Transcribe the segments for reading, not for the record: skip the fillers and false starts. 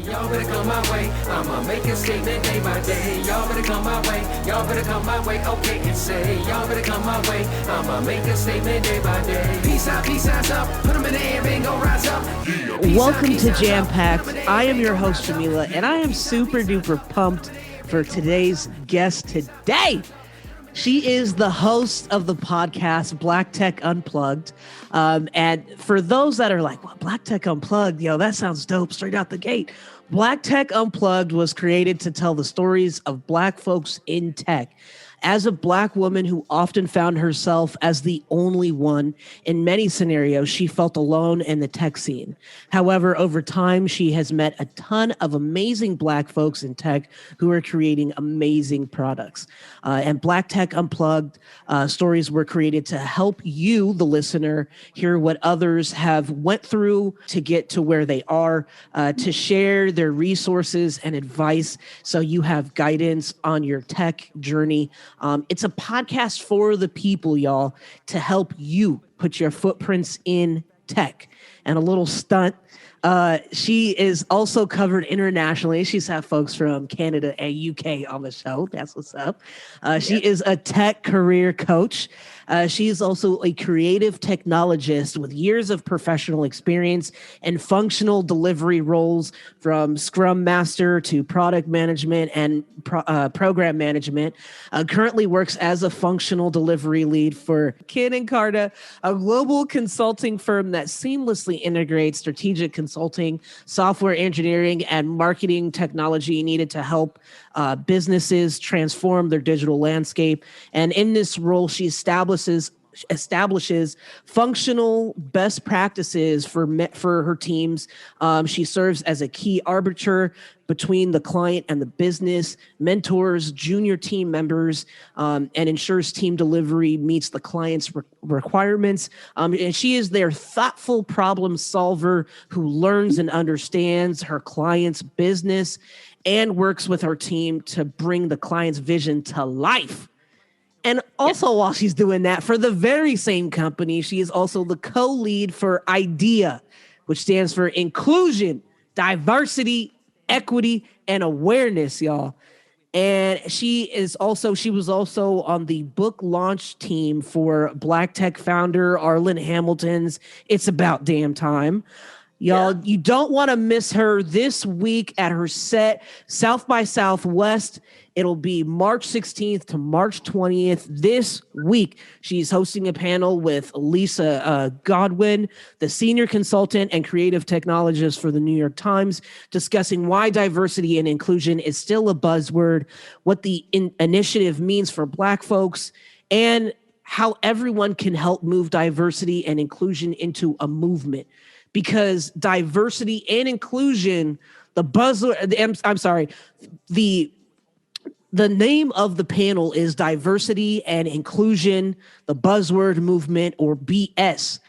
Y'all better come my way. I'ma make a statement day by day. Y'all better come my way. Y'all better come my way. Okay, and say, y'all better come my way. I'ma make a statement day by day. Peace out, up. Put them in the air, and go rise up. Welcome to Jam-Packed. I am your host, Jamila, and I am super duper pumped for today's guest today. She is the host of the podcast Black Tech Unplugged. And for those that are like, well, Black Tech Unplugged, yo, that sounds dope straight out the gate. Black Tech Unplugged was created to tell the stories of Black folks in tech. As a Black woman who often found herself as the only one, in many scenarios, she felt alone in the tech scene. However, over time, she has met a ton of amazing Black folks in tech who are creating amazing products. And Black Tech Unplugged stories were created to help you, the listener, hear what others have went through to get to where they are, to share their resources and advice so you have guidance on your tech journey. It's a podcast for the people, y'all, to help you put your footprints in tech. And a little stunt, she is also covered internationally. She's had folks from Canada and UK on the show. That's what's up. She is a tech career coach. She is also a creative technologist with years of professional experience and functional delivery roles from Scrum Master to product management and program management. Currently works as a functional delivery lead for Kin & Carta, a global consulting firm that seamlessly integrates strategic consulting, software engineering, and marketing technology needed to help businesses transform their digital landscape. And in this role, she establishes functional best practices for her teams. She serves as a key arbiter between the client and the business, mentors junior team members, and ensures team delivery meets the client's requirements. And she is their thoughtful problem solver who learns and understands her client's business and works with her team to bring the client's vision to life. And also while she's doing that, for the very same company, she is also the co-lead for IDEA, which stands for Inclusion, Diversity, Equity, and Awareness, y'all. And she was also on the book launch team for Black Tech founder Arlen Hamilton's It's About Damn Time. Y'all, you don't want to miss her this week at her set, South by Southwest. It'll be March 16th to March 20th this week. She's hosting a panel with Lisa Godwin, the senior consultant and creative technologist for the New York Times, discussing why diversity and inclusion is still a buzzword, what the initiative means for Black folks, and how everyone can help move diversity and inclusion into a movement. Because diversity and inclusion, the name of the panel is Diversity and Inclusion, the Buzzword Movement, or BS.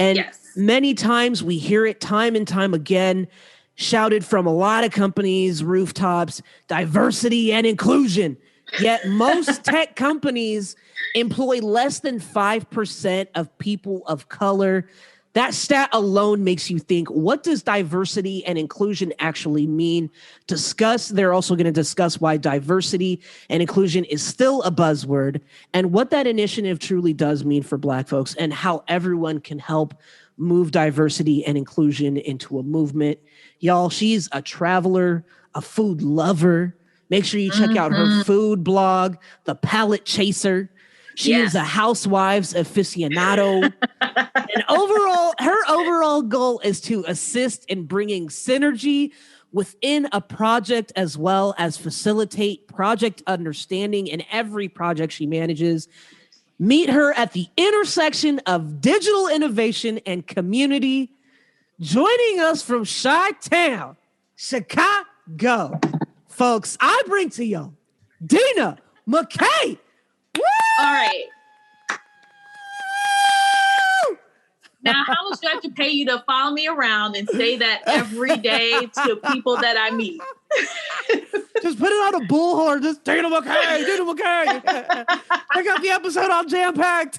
And many times we hear it time and time again, shouted from a lot of companies, rooftops, diversity and inclusion. Yet most tech companies employ less than 5% of people of color. That stat alone makes you think, what does diversity and inclusion actually mean? They're also going to discuss why diversity and inclusion is still a buzzword and what that initiative truly does mean for Black folks and how everyone can help move diversity and inclusion into a movement. Y'all, she's a traveler, a food lover. Make sure you check out her food blog, The Palate Chaser. She is a housewives aficionado. And her overall goal is to assist in bringing synergy within a project as well as facilitate project understanding in every project she manages. Meet her at the intersection of digital innovation and community. Joining us from Chi-Town, Chicago. Folks, I bring to you Deena McKay. Woo! All right. Now, how much do I have to pay you to follow me around and say that every day to people that I meet? Just put it on a bullhorn. Just Deena McKay, Deena McKay. I got the episode on Jam-Packed.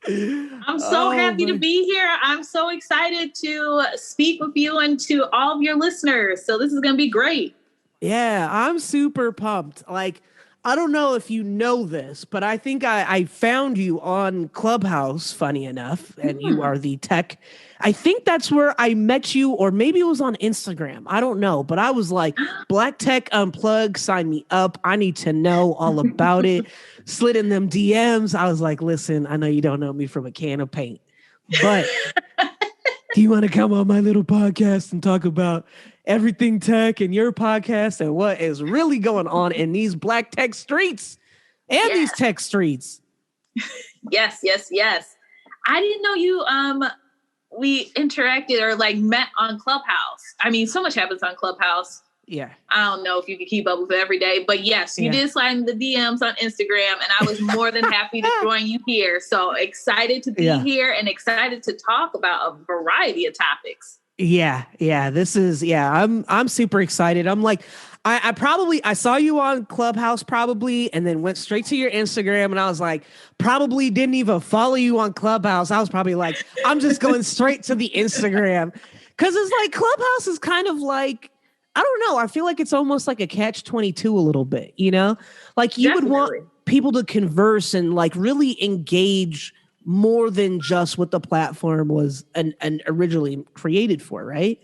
I'm so happy to be here. I'm so excited to speak with you and to all of your listeners. So this is going to be great. Yeah, I'm super pumped. Like, I don't know if you know this, but I think I found you on Clubhouse, funny enough, and you are the tech. I think that's where I met you, or maybe it was on Instagram. I don't know, but I was like, Black Tech Unplugged, sign me up. I need to know all about it. Slid in them DMs. I was like, listen, I know you don't know me from a can of paint, but do you want to come on my little podcast and talk about everything tech and your podcast and what is really going on in these black tech streets and these tech streets? Yes. I didn't know you we interacted or like met on Clubhouse. I mean, so much happens on Clubhouse. Yeah. I don't know if you can keep up with it every day, but yes, you did slide in the DMs on Instagram, and I was more than happy to join you here. So excited to be here and excited to talk about a variety of topics. Yeah. This is, I'm super excited. I'm like, I saw you on Clubhouse probably, and then went straight to your Instagram, and I was like, probably didn't even follow you on Clubhouse. I was probably like, I'm just going straight to the Instagram. Cause it's like Clubhouse is kind of like, I don't know. I feel like it's almost like a catch-22 a little bit, you know, like you would want people to converse and like really engage more than just what the platform was and originally created for, right?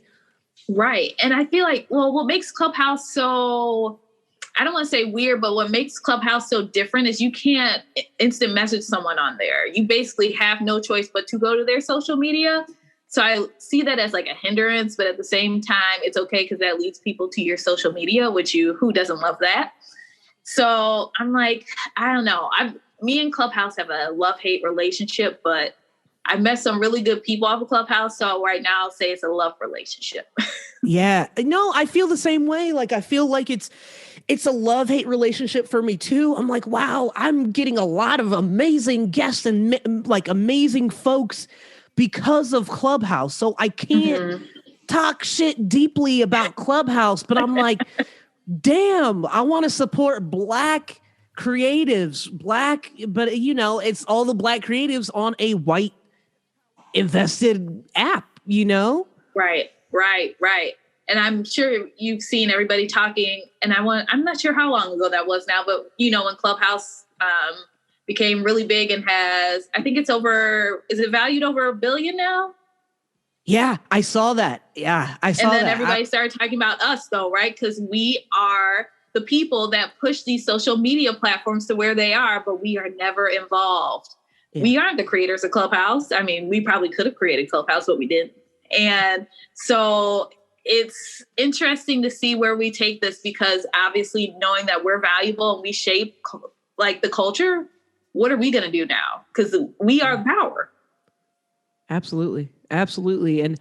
Right. And I feel like, well, what makes Clubhouse so, I don't want to say weird, but what makes Clubhouse so different is you can't instant message someone on there. You basically have no choice but to go to their social media. So I see that as like a hindrance, but at the same time, it's okay because that leads people to your social media, who doesn't love that? So I'm like, I don't know. Me and Clubhouse have a love-hate relationship, but I've met some really good people off of Clubhouse. So right now I'll say it's a love relationship. Yeah, no, I feel the same way. Like, I feel like it's a love-hate relationship for me too. I'm like, wow, I'm getting a lot of amazing guests and like amazing folks because of Clubhouse. So I can't talk shit deeply about Clubhouse, but I'm like, damn, I want to support black creatives, but you know, it's all the black creatives on a white invested app, you know? Right. And I'm sure you've seen everybody talking, and I'm not sure how long ago that was now, but you know, when Clubhouse became really big and has, I think is it valued over $1 billion now? Yeah, I saw that. Yeah, I saw that. And then everybody started talking about us though, right? Because we are the people that push these social media platforms to where they are, but we are never involved. Yeah. We aren't the creators of Clubhouse. I mean, we probably could have created Clubhouse, but we didn't. And so it's interesting to see where we take this, because obviously knowing that we're valuable and we shape like the culture, what are we going to do now? Because we are power. Absolutely. And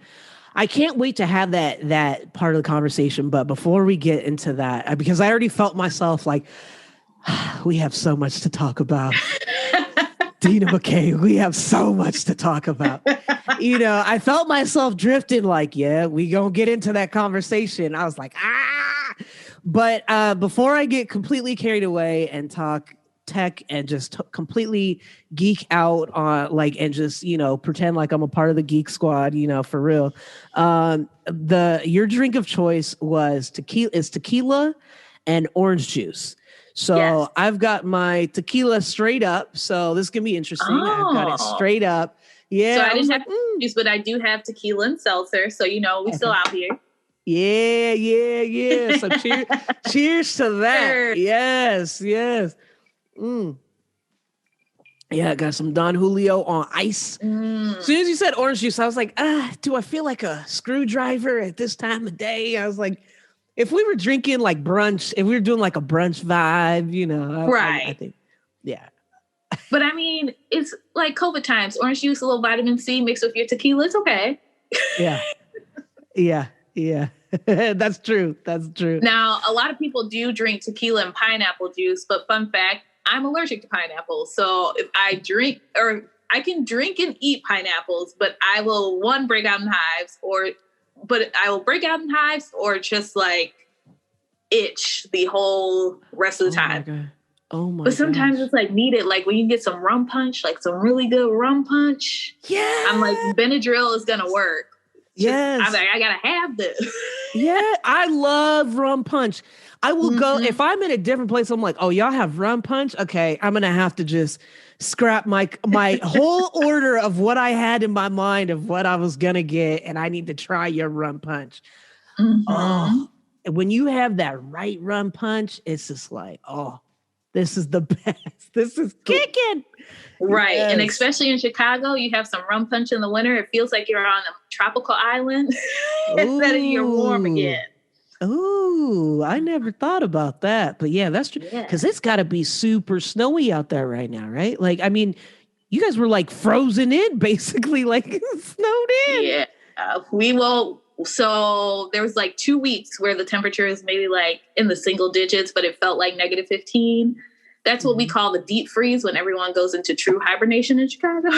I can't wait to have that part of the conversation. But before we get into that, because I already felt myself like, we have so much to talk about. Deena McKay, we have so much to talk about. You know, I felt myself drifting like, yeah, we gonna get into that conversation. I was like, But before I get completely carried away and talk tech and just completely geek out on and just, you know, pretend like I'm a part of the geek squad, you know, for real. Your drink of choice was tequila and orange juice. So yes. I've got my tequila straight up. So this is going to be interesting. I've got it straight up. Yeah. So I didn't have juice, but I do have tequila and seltzer. So, you know, we still out here. Yeah. So cheers to that. Sure. Yes. Yeah, I got some Don Julio on ice. As soon as you said orange juice, I was like, do I feel like a screwdriver at this time of day? I was like, if we were drinking like brunch, if we were doing like a brunch vibe, you know, I think, yeah. But I mean, it's like COVID times. Orange juice, a little vitamin C mixed with your tequila. It's okay. Yeah. That's true. Now, a lot of people do drink tequila and pineapple juice, but fun fact, I'm allergic to pineapple. So if I can drink and eat pineapples, but I will break out in hives or just like itch the whole rest of the time. Oh my But sometimes gosh. it's like needed. Like when you get some rum punch, like some really good rum punch. Yeah. I'm like, Benadryl is gonna work. Yes. I'm like, I gotta have this. Yeah, I love rum punch. I will go if Mhm. I'm in a different place. I'm like, oh, y'all have rum punch? Okay, I'm gonna have to just scrap my whole order of what I had in my mind of what I was gonna get, and I need to try your rum punch. Mhm. Oh, and when you have that right rum punch, it's just like, oh, this is the best. This is kicking. Right. And Yes. especially in Chicago, you have some rum punch in the winter. It feels like you're on a tropical island instead of you're warm again. Ooh, I never thought about that. But yeah, that's true. Yeah. Because it's got to be super snowy out there right now, right? Like, I mean, you guys were like frozen in, basically, like snowed in. Yeah. We will. So there was like 2 weeks where the temperature is maybe like in the single digits, but it felt like -15. That's what we call the deep freeze when everyone goes into true hibernation in Chicago.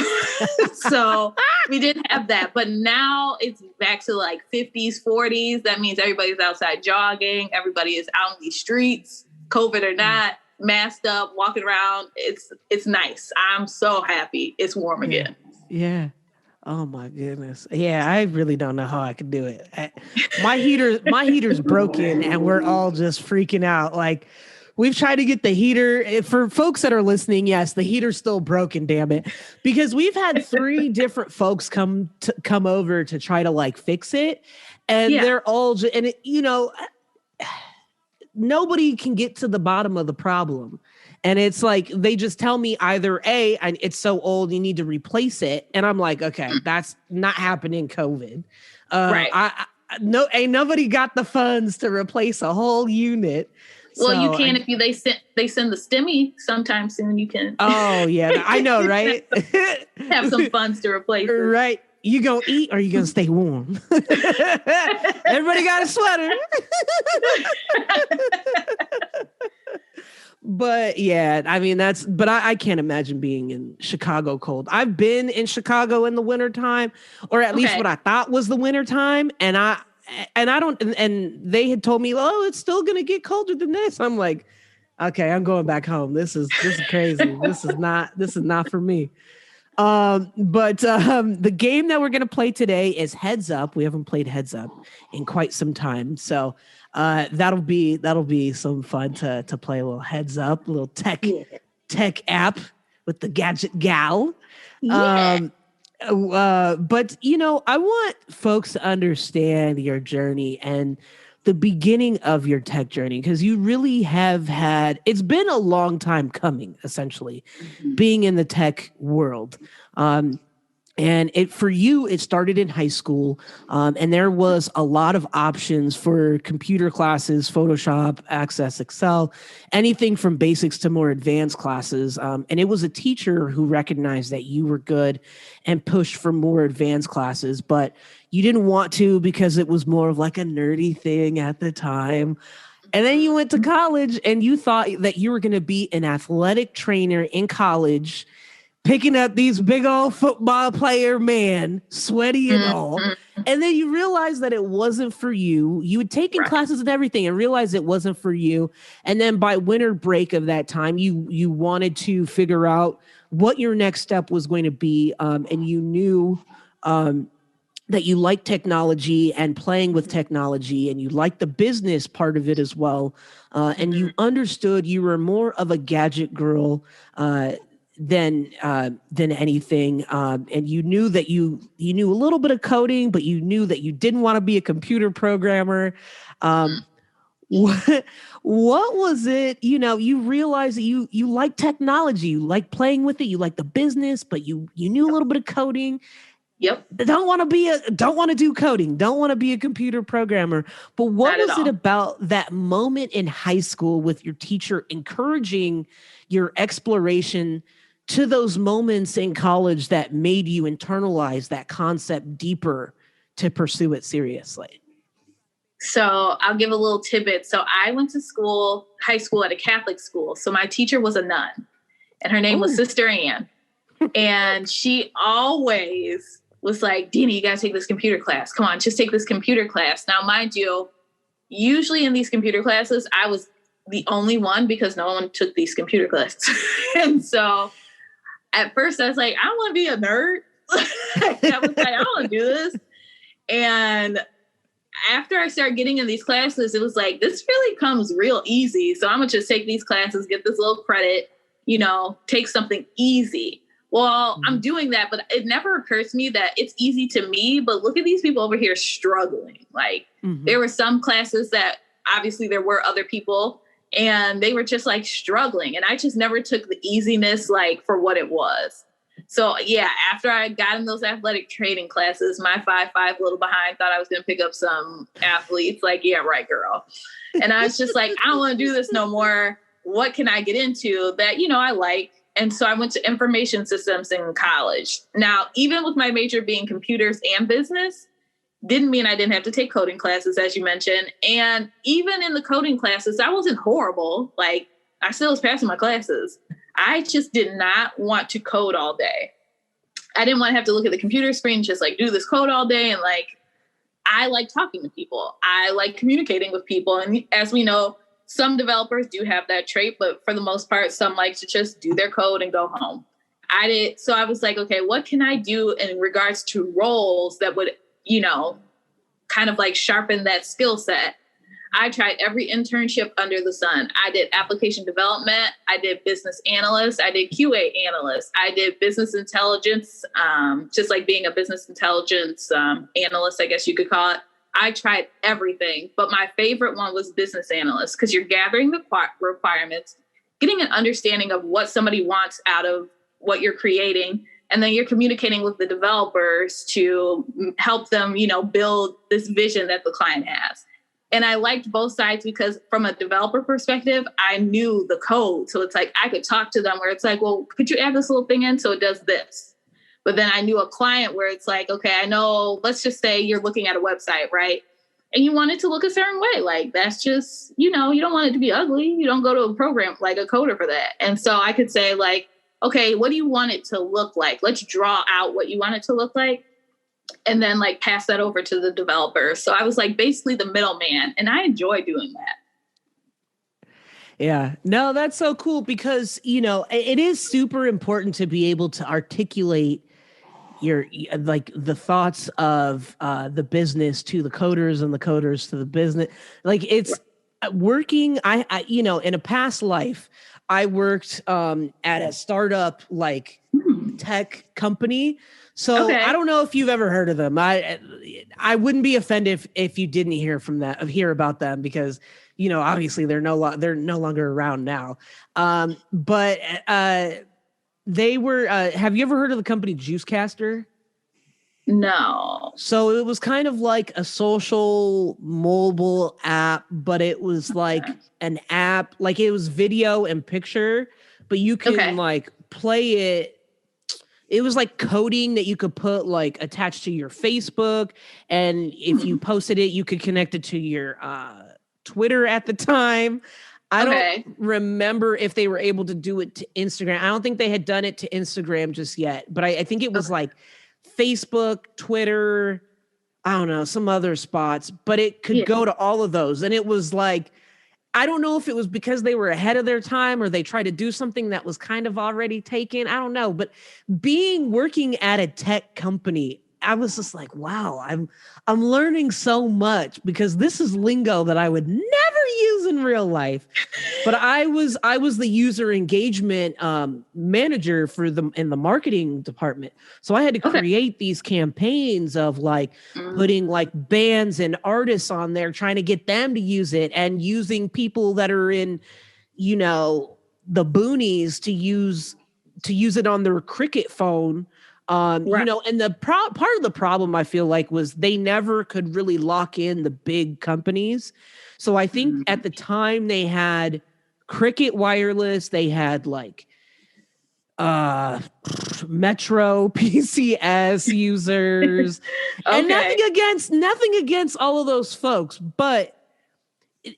So we didn't have that. But now it's back to like 50s, 40s. That means everybody's outside jogging. Everybody is out in these streets, COVID or not, masked up, walking around. It's nice. I'm so happy it's warm again. Yeah. Oh my goodness. Yeah, I really don't know how I could do it. My heater's broken and we're all just freaking out. Like we've tried to get the heater for folks that are listening. Yes, the heater's still broken, damn it. Because we've had 3 different folks come over to try to like fix it. And they're all nobody can get to the bottom of the problem. And it's like, they just tell me either it's so old, you need to replace it. And I'm like, okay, that's not happening COVID. Right. Ain't nobody got the funds to replace a whole unit. Well, So you can if they send the STEMI sometime soon. You can. Oh yeah, I know, right? Have some funds to replace it. Right. You gonna eat or you gonna stay warm? Everybody got a sweater. But yeah, I mean, I can't imagine being in Chicago cold. I've been in Chicago in the wintertime, or at least what I thought was the wintertime. And they had told me, oh, it's still going to get colder than this. I'm like, okay, I'm going back home. This is crazy. This is not for me. But the game that we're going to play today is Heads Up. We haven't played Heads Up in quite some time. So that'll be some fun to play a little Heads Up, a little tech app with the gadget gal. Yeah. But I want folks to understand your journey and the beginning of your tech journey, because you really it's been a long time coming, essentially, being in the tech world. And for you, it started in high school, and there was a lot of options for computer classes, Photoshop, Access, Excel, anything from basics to more advanced classes. And it was a teacher who recognized that you were good and pushed for more advanced classes, but you didn't want to because it was more of like a nerdy thing at the time. And then you went to college and you thought that you were going to be an athletic trainer in college, picking up these big old football player man, sweaty and all. And then you realized that it wasn't for you. You had taken classes and everything and realized it wasn't for you. And then by winter break of that time, you wanted to figure out what your next step was going to be. And you knew that you liked technology and playing with technology, and you liked the business part of it as well. And you understood you were more of a gadget girl than anything. And you knew that you knew a little bit of coding, but you knew that you didn't want to be a computer programmer. What was it? You realized that you like technology, you like playing with it, you like the business, but you knew a little bit of coding. Yep. Don't want to do coding. Don't want to be a computer programmer. But what was it about that moment in high school with your teacher encouraging your exploration to those moments in college that made you internalize that concept deeper to pursue it seriously? So I'll give a little tidbit. So I went to high school at a Catholic school. So my teacher was a nun, and her name was Sister Ann. And she always was like, Deena, you got to take this computer class. Come on, just take this computer class. Now, mind you, usually in these computer classes, I was the only one because no one took these computer classes. And so at first I was like, I don't want to be a nerd. I was like, I don't want to do this. And after I started getting in these classes, it was like, this really comes real easy. So I'm going to just take these classes, get this little credit, take something easy. Well, I'm doing that, but it never occurs to me that it's easy to me, but look at these people over here struggling. Like there were some classes that obviously there were other people and they were just like struggling. And I just never took the easiness like for what it was. So yeah, after I got in those athletic training classes, my 5'5" little behind thought I was going to pick up some athletes. Like, yeah, right, girl. And I was just like, I don't want to do this no more. What can I get into that, I like? And so I went to information systems in college. Now, even with my major being computers and business, didn't mean I didn't have to take coding classes, as you mentioned. And even in the coding classes, I wasn't horrible. Like, I still was passing my classes. I just did not want to code all day. I didn't want to have to look at the computer screen and just like do this code all day. And like, I like talking to people. I like communicating with people. And as we know, some developers do have that trait, but for the most part, some like to just do their code and go home. I did. So I was like, okay, what can I do in regards to roles that would, kind of like sharpen that skill set? I tried every internship under the sun. I did application development. I did business analyst. I did QA analyst. I did business intelligence, just like being a business intelligence analyst, I guess you could call it. I tried everything, but my favorite one was business analyst because you're gathering the requirements, getting an understanding of what somebody wants out of what you're creating, and then you're communicating with the developers to help them, build this vision that the client has. And I liked both sides because from a developer perspective, I knew the code. So it's like I could talk to them where it's like, well, could you add this little thing in so it does this? But then I knew a client where it's like, okay, I know, let's just say you're looking at a website, right? And you want it to look a certain way. Like that's just, you don't want it to be ugly. You don't go to a program like a coder for that. And so I could say like, okay, what do you want it to look like? Let's draw out what you want it to look like. And then like pass that over to the developer. So I was like basically the middleman, and I enjoy doing that. Yeah, no, that's so cool because, it is super important to be able to articulate your like the thoughts of the business to the coders and the coders to the business. Like it's working. I in a past life, I worked at a startup like tech company. So okay. I don't know if you've ever heard of them. I wouldn't be offended if you didn't hear about them because obviously they're no longer around now. But they were. Have you ever heard of the company Juicecaster? No. So it was kind of like a social mobile app, but it was like an app, like it was video and picture, but you can like play it. It was like coding that you could put like attached to your Facebook. And if you posted it, you could connect it to your Twitter at the time. I don't remember if they were able to do it to Instagram. I don't think they had done it to Instagram just yet, but I think it was like Facebook, Twitter, I don't know, some other spots, but it could go to all of those. And it was like, I don't know if it was because they were ahead of their time or they tried to do something that was kind of already taken. I don't know, but working at a tech company, I was just like, wow, I'm learning so much because this is lingo that I would never use in real life. But I was the user engagement manager in the marketing department. So I had to create these campaigns of like putting like bands and artists on there, trying to get them to use it and using people that are in, the boonies to use it on their Cricket phone. And the part of the problem I feel like was they never could really lock in the big companies. So I think at the time they had Cricket Wireless, they had like Metro PCS users, and nothing against all of those folks, but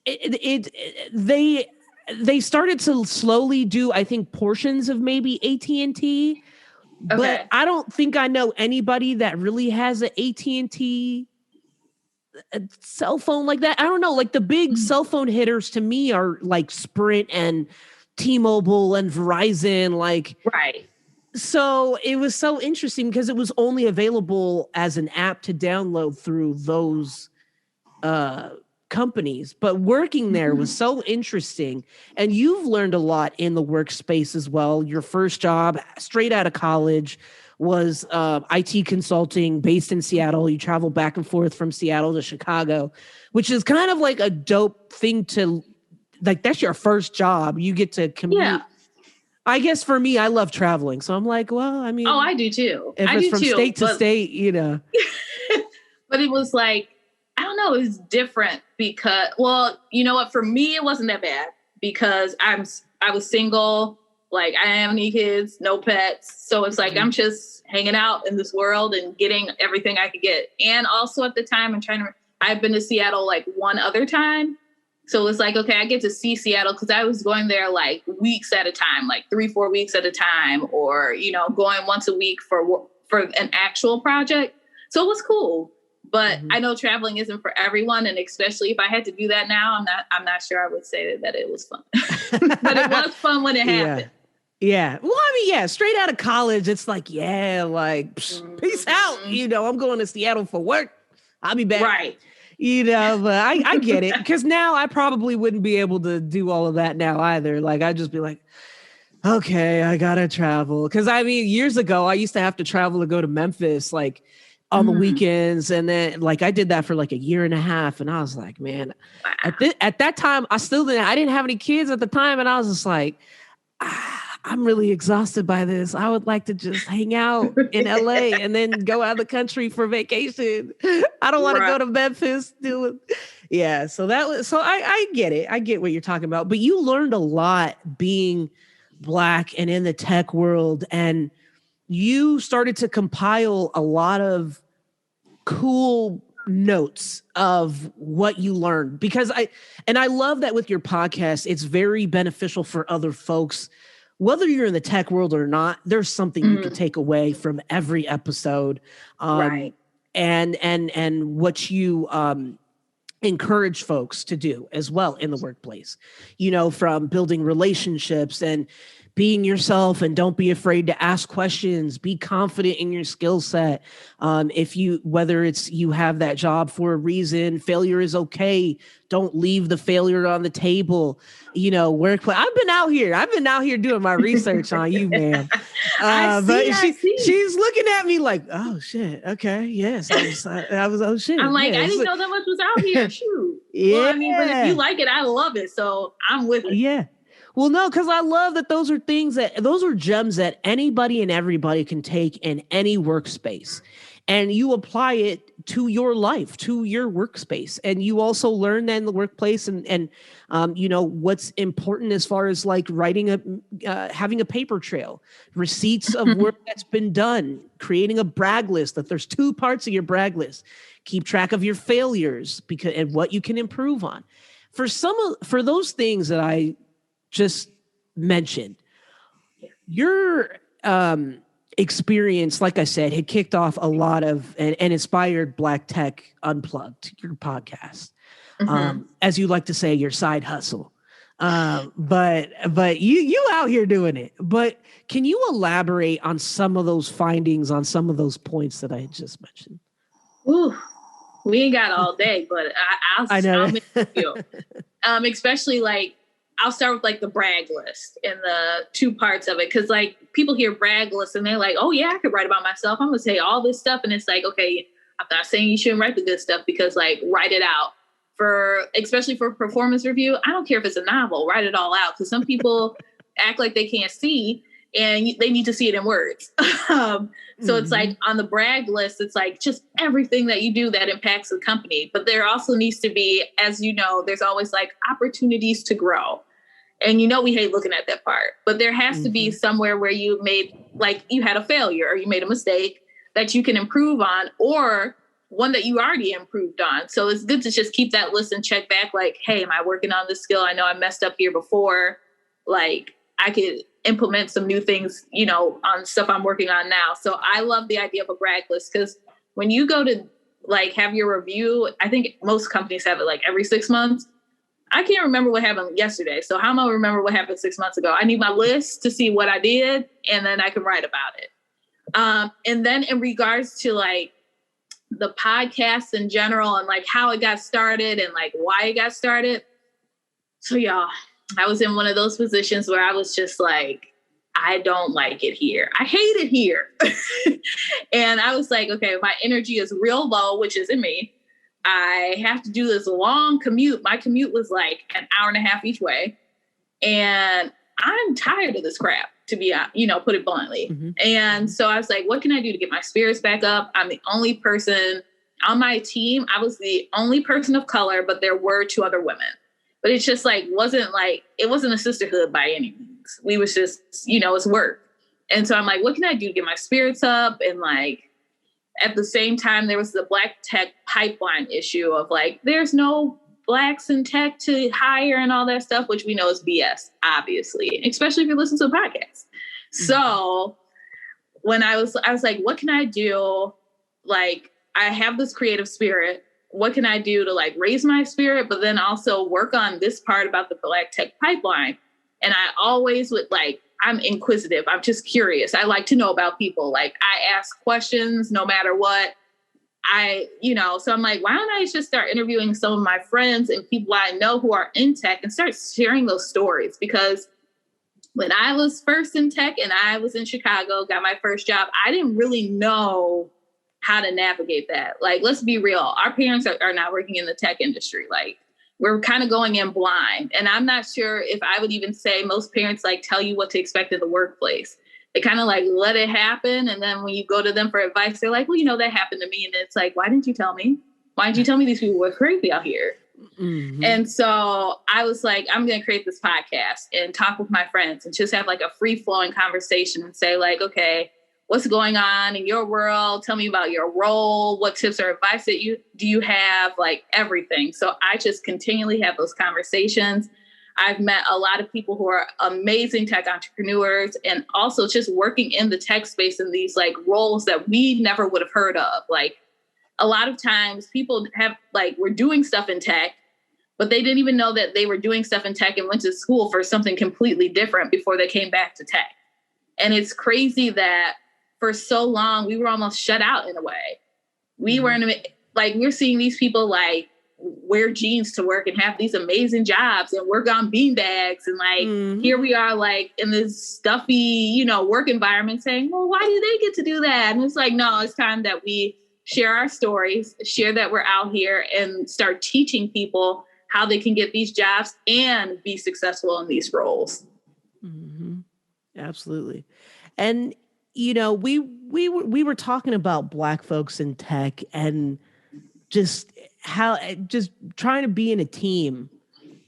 they started to slowly do, I think, portions of maybe AT&T. But I don't think I know anybody that really has an AT&T a cell phone like that. I don't know, like the big cell phone hitters to me are like Sprint and T-Mobile and Verizon, like. Right. So it was so interesting because it was only available as an app to download through those companies. But working there was so interesting. And you've learned a lot in the workspace as well. Your first job straight out of college was IT consulting based in Seattle. You travel back and forth from Seattle to Chicago, which is kind of like a dope thing to, like, that's your first job. You get to commute. Yeah. I guess for me, I love traveling. So I'm like, well, I mean. Oh, I do too. If it's from state to state, you know. But it was like, I don't know, it was different because, well, you know what? For me, it wasn't that bad because I was single. Like, I didn't have any kids, no pets. So it's like, I'm just hanging out in this world and getting everything I could get. And also at the time, I've been to Seattle like one other time. So it's like, okay, I get to see Seattle because I was going there like weeks at a time, like 3-4 weeks at a time, or, you know, going once a week for an actual project. So it was cool. But I know traveling isn't for everyone. And especially if I had to do that now, I'm not sure I would say that it was fun. But it was fun when it happened. Yeah. Well, I mean, yeah, straight out of college, it's like, yeah, like, peace out. You know, I'm going to Seattle for work. I'll be back. Right. You know, but I get it. Because now I probably wouldn't be able to do all of that now either. Like, I'd just be like, okay, I got to travel. Because, I mean, years ago, I used to have to travel to go to Memphis, like, on the weekends. And then, like, I did that for like a year and a half. And I was like, man, at that time, I didn't have any kids at the time. And I was just like, I'm really exhausted by this. I would like to just hang out in LA and then go out of the country for vacation. I don't want to go to Memphis. Yeah. So I get it. I get what you're talking about, but you learned a lot being Black and in the tech world. And you started to compile a lot of cool notes of what you learned, because I love that with your podcast, it's very beneficial for other folks. Whether you're in the tech world or not, there's something you can take away from every episode. Right. And what you encourage folks to do as well in the workplace, you know, from building relationships and being yourself, and don't be afraid to ask questions, be confident in your skill set. Whether it's you have that job for a reason, failure is okay. Don't leave the failure on the table. You know, workplace. I've been out here doing my research on you, man. She's looking at me like, oh shit. Okay. Yes. I was oh shit. I'm like, yes. I didn't know that much was out here. Shoot. Yeah. Well, I mean, but if you like it, I love it. So I'm with it. Yeah. Well, no, because I love that those are gems that anybody and everybody can take in any workspace, and you apply it to your life, to your workspace. And you also learn that in the workplace and you know, what's important as far as like having a paper trail, receipts of work that's been done, creating a brag list, that there's 2 parts of your brag list. Keep track of your failures and what you can improve on. For those things that I just mentioned, your experience, like I said, had kicked off a lot of and inspired Black Tech Unplugged, your podcast, as you like to say, your side hustle. But you out here doing it. But can you elaborate on some of those findings, on some of those points that I had just mentioned? Ooh, we ain't got all day, but I'll make a few. Especially like, I'll start with like the brag list and the 2 parts of it. Cause like people hear brag list and they're like, oh yeah, I could write about myself. I'm gonna say all this stuff. And it's like, okay, I'm not saying you shouldn't write the good stuff, because like write it out especially for performance review. I don't care if it's a novel, write it all out. Cause some people act like they can't see and they need to see it in words. So it's like on the brag list, it's like just everything that you do that impacts the company. But there also needs to be, as you know, there's always like opportunities to grow. And you know, we hate looking at that part, but there has to be somewhere where you had a failure or you made a mistake that you can improve on, or one that you already improved on. So it's good to just keep that list and check back like, hey, am I working on this skill? I know I messed up here before. Like I could implement some new things, you know, on stuff I'm working on now. So I love the idea of a brag list, because when you go to like have your review. I think most companies have it like every 6 months. I can't remember what happened yesterday. So how am I remember what happened 6 months ago? I need my list to see what I did, and then I can write about it. And then in regards to like the podcast in general and like how it got started and like why it got started. So y'all, I was in one of those positions where I was just like, I don't like it here. I hate it here. And I was like, okay, my energy is real low, which isn't me. I have to do this long commute. My commute was like an hour and a half each way. And I'm tired of this crap, to be, put it bluntly. Mm-hmm. And so I was like, what can I do to get my spirits back up? I'm the only person on my team. I was the only person of color, but there were 2 other women. But it's just like, it wasn't a sisterhood by any means. We was just, it's work. And so I'm like, what can I do to get my spirits up? And like, at the same time, there was the Black Tech pipeline issue of like, there's no Blacks in tech to hire and all that stuff, which we know is BS, obviously, especially if you listen to a podcast. Mm-hmm. So when I was like, what can I do? Like, I have this creative spirit. What can I do to like raise my spirit, but then also work on this part about the Black Tech pipeline? And I always would like, I'm inquisitive. I'm just curious. I like to know about people. Like I ask questions no matter what. So I'm like, why don't I just start interviewing some of my friends and people I know who are in tech and start sharing those stories? Because when I was first in tech and I was in Chicago, got my first job, I didn't really know how to navigate that. Like, let's be real. Our parents are not working in the tech industry. Like, we're kind of going in blind. And I'm not sure if I would even say most parents like tell you what to expect in the workplace. They kind of like let it happen. And then when you go to them for advice, they're like, well, that happened to me. And it's like, why didn't you tell me? Why didn't you tell me these people were crazy out here? Mm-hmm. And so I was like, I'm going to create this podcast and talk with my friends and just have like a free flowing conversation and say like, okay, what's going on in your world? Tell me about your role. What tips or advice do you have? Like everything. So I just continually have those conversations. I've met a lot of people who are amazing tech entrepreneurs and also just working in the tech space in these like roles that we never would have heard of. Like a lot of times people were doing stuff in tech, but they didn't even know that they were doing stuff in tech and went to school for something completely different before they came back to tech. And it's crazy that for so long, we were almost shut out in a way. We weren't we're seeing these people like wear jeans to work and have these amazing jobs and work on beanbags. And here we are like in this stuffy, work environment saying, well, why do they get to do that? And it's like, no, it's time that we share our stories, share that we're out here and start teaching people how they can get these jobs and be successful in these roles. Mm-hmm. Absolutely. And we were talking about Black folks in tech and just trying to be in a team,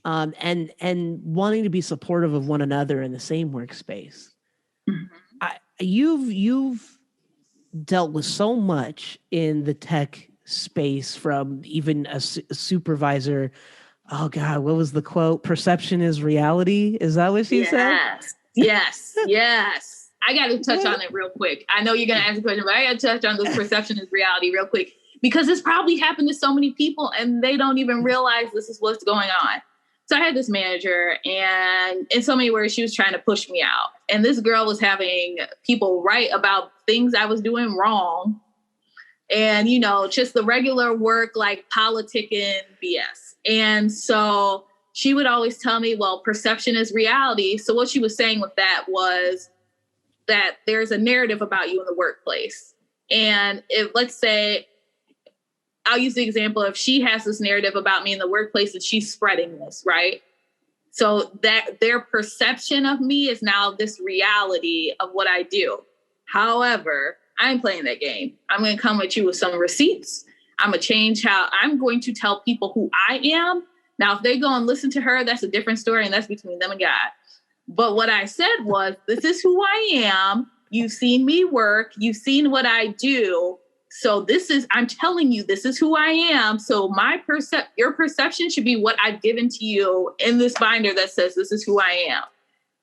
and wanting to be supportive of one another in the same workspace. Mm-hmm. You've dealt with so much in the tech space, from even a supervisor. Oh God, what was the quote? Perception is reality. Is that what she said? Yes. I got to touch on it real quick. I know you're going to ask a question, but I got to touch on this perception is reality real quick, because this probably happened to so many people and they don't even realize this is what's going on. So I had this manager, and in so many words, she was trying to push me out. And this girl was having people write about things I was doing wrong. And, just the regular work, like politicking BS. And so she would always tell me, well, perception is reality. So what she was saying with that was that there's a narrative about you in the workplace. And if, let's say, I'll use the example of she has this narrative about me in the workplace and she's spreading this, right? So that their perception of me is now this reality of what I do. However, I'm playing that game. I'm going to come at you with some receipts. I'm going to change how I'm going to tell people who I am. Now, if they go and listen to her, that's a different story, and that's between them and God. But what I said was, this is who I am. You've seen me work. You've seen what I do. So I'm telling you, this is who I am. So your perception should be what I've given to you in this binder that says, this is who I am.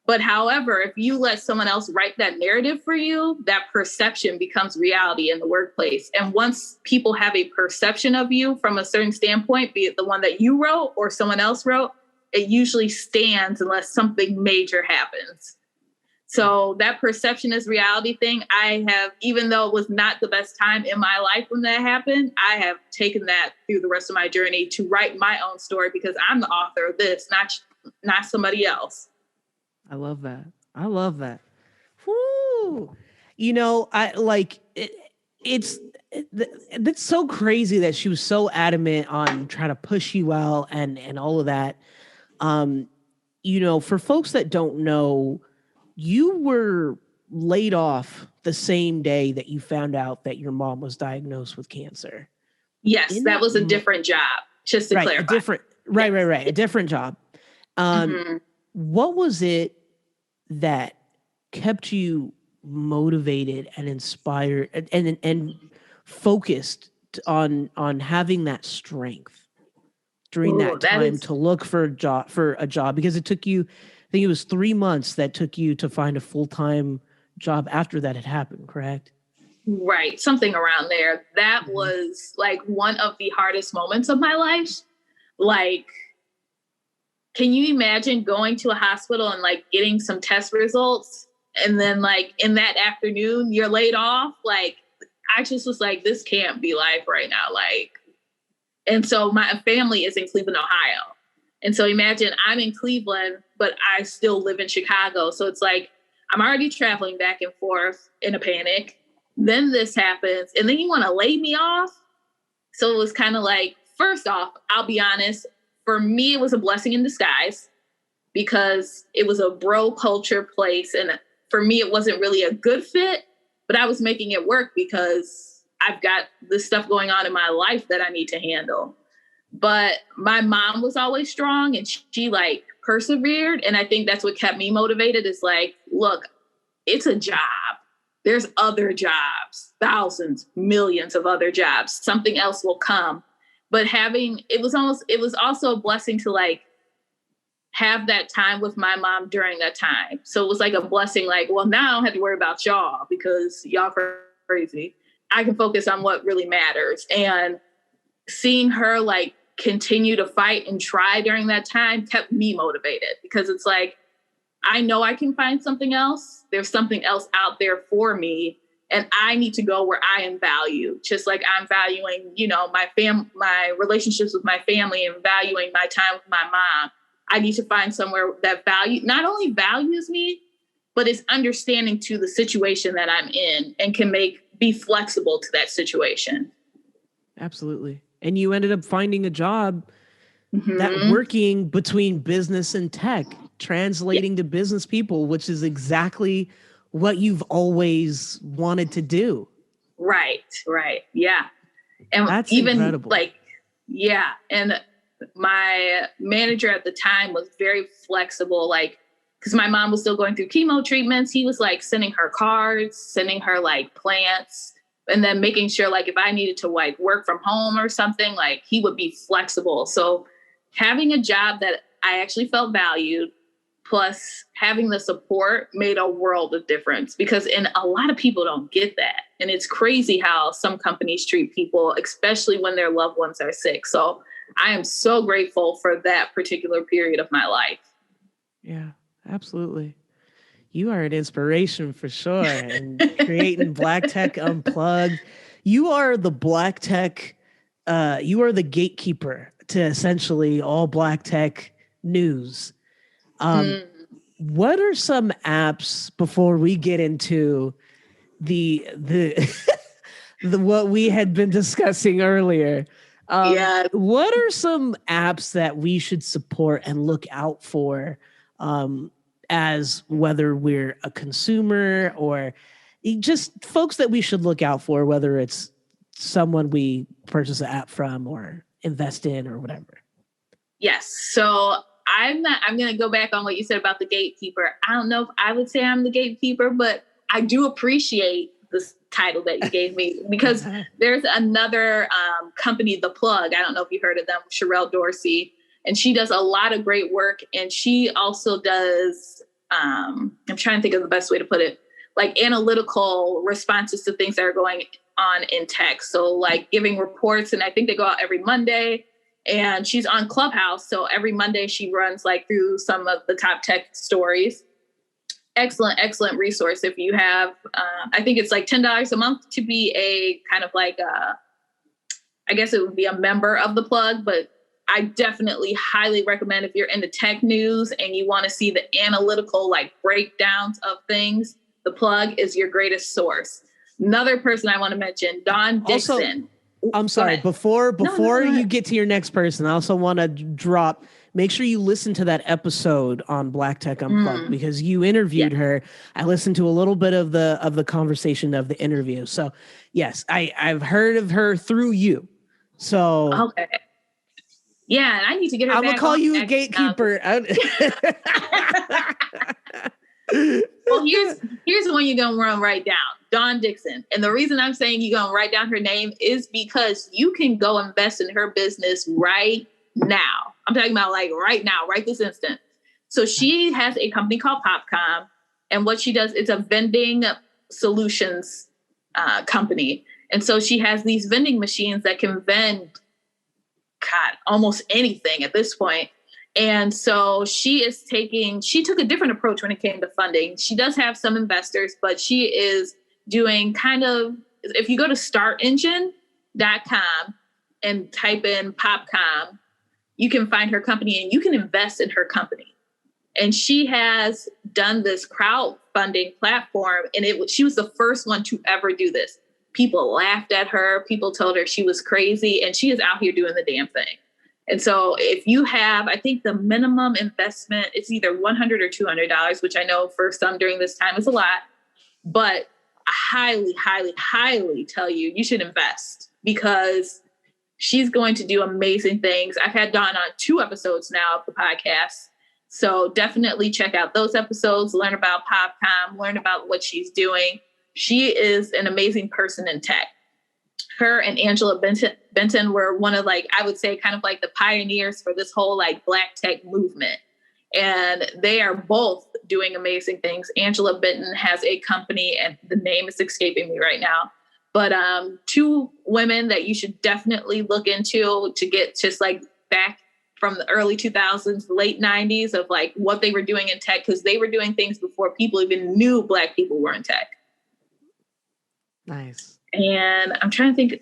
But however, if you let someone else write that narrative for you, that perception becomes reality in the workplace. And once people have a perception of you from a certain standpoint, be it the one that you wrote or someone else wrote, it usually stands unless something major happens. So that perception is reality thing, I have, even though it was not the best time in my life when that happened, I have taken that through the rest of my journey to write my own story because I'm the author of this, not somebody else. I love that. I love that. Woo. You know, I like it. It's so crazy that she was so adamant on trying to push you out and all of that. You know, for folks that don't know, you were laid off the same day that you found out that your mom was diagnosed with cancer. Yes, that was a different job, just to clarify. A different job. What was it that kept you motivated and inspired and focused on having that strength during that time to look for a job? Because it took you, I think it was 3 months that took you to find a full-time job after that had happened, correct? Right. Something around there. That was like one of the hardest moments of my life. Like, can you imagine going to a hospital and like getting some test results and then like in that afternoon you're laid off? Like, I just was like, this can't be life right now. Like, and so my family is in Cleveland, Ohio. And so imagine I'm in Cleveland, but I still live in Chicago. So it's like, I'm already traveling back and forth in a panic. Then this happens. And then you want to lay me off. So it was kind of like, first off, I'll be honest, for me, it was a blessing in disguise because it was a bro culture place. And for me, it wasn't really a good fit, but I was making it work because I've got this stuff going on in my life that I need to handle. But my mom was always strong and she like persevered. And I think that's what kept me motivated is like, look, it's a job. There's other jobs, thousands, millions of other jobs. Something else will come. But it was also a blessing to like have that time with my mom during that time. So it was like a blessing, like, well, now I don't have to worry about y'all because y'all crazy. I can focus on what really matters. And seeing her like continue to fight and try during that time kept me motivated because it's like, I know I can find something else. There's something else out there for me. And I need to go where I am valued, just like I'm valuing, you know, my relationships with my family and valuing my time with my mom. I need to find somewhere that not only values me, but is understanding to the situation that I'm in and can be flexible to that situation. Absolutely. And you ended up finding a job that working between business and tech, translating to business people, which is exactly what you've always wanted to do. Right. Yeah. And that's even incredible. Like, yeah. And my manager at the time was very flexible, like, because my mom was still going through chemo treatments. He was like sending her cards, sending her like plants, and then making sure like if I needed to like work from home or something, like he would be flexible. So having a job that I actually felt valued, plus having the support made a world of difference because a lot of people don't get that. And it's crazy how some companies treat people, especially when their loved ones are sick. So I am so grateful for that particular period of my life. Yeah, absolutely. You are an inspiration for sure. And creating Black Tech Unplugged. You are the Black Tech, you are the gatekeeper to essentially all Black Tech news. What are some apps before we get into the what we had been discussing earlier? What are some apps that we should support and look out for as whether we're a consumer or just folks that we should look out for, whether it's someone we purchase an app from or invest in or whatever? Yes. So I'm going to go back on what you said about the gatekeeper. I don't know if I would say I'm the gatekeeper, but I do appreciate this title that you gave me because there's another company, The Plug. I don't know if you heard of them, Sherelle Dorsey, and she does a lot of great work. And she also does I'm trying to think of the best way to put it, like analytical responses to things that are going on in tech. So like giving reports, and I think they go out every Monday, and she's on Clubhouse. So every Monday she runs like through some of the top tech stories. Excellent resource. If you have, I think it's like $10 a month to be a kind of like, I guess it would be a member of the plug, but I definitely highly recommend if you're into tech news and you want to see the analytical like breakdowns of things, the plug is your greatest source. Another person I want to mention, Dawn Dixon. Also, I'm sorry, before you get to your next person, I also want to drop, make sure you listen to that episode on Black Tech Unplugged because you interviewed her. I listened to a little bit of the conversation of the interview. So yes, I've heard of her through you. So okay. Yeah, I need to get her. I'm gonna call you a gatekeeper. Well, here's the one you're gonna run right down. Dawn Dixon. And the reason I'm saying you're gonna write down her name is because you can go invest in her business right now. I'm talking about like right now, right this instant. So she has a company called Popcom, and what she does, it's a vending solutions company. And so she has these vending machines that can vend, God, almost anything at this point. And so she took a different approach when it came to funding. She does have some investors, but she is doing kind of, if you go to startengine.com and type in Popcom, you can find her company and you can invest in her company. And she has done this crowdfunding platform, and she was the first one to ever do this. People laughed at her. People told her she was crazy, and she is out here doing the damn thing. And so if you have, I think the minimum investment, it's either $100 or $200, which I know for some during this time is a lot, but I highly tell you, you should invest because she's going to do amazing things. I've had Dawn on 2 episodes now of the podcast. So definitely check out those episodes, learn about Popcom, learn about what she's doing. She is an amazing person in tech. Her and Angela Benton were one of like, I would say kind of like the pioneers for this whole like Black tech movement. And they are both doing amazing things. Angela Benton has a company, and the name is escaping me right now, but 2 women that you should definitely look into to get just like back from the early 2000s, late 90s of like what they were doing in tech, because they were doing things before people even knew Black people were in tech. Nice. And I'm trying to think,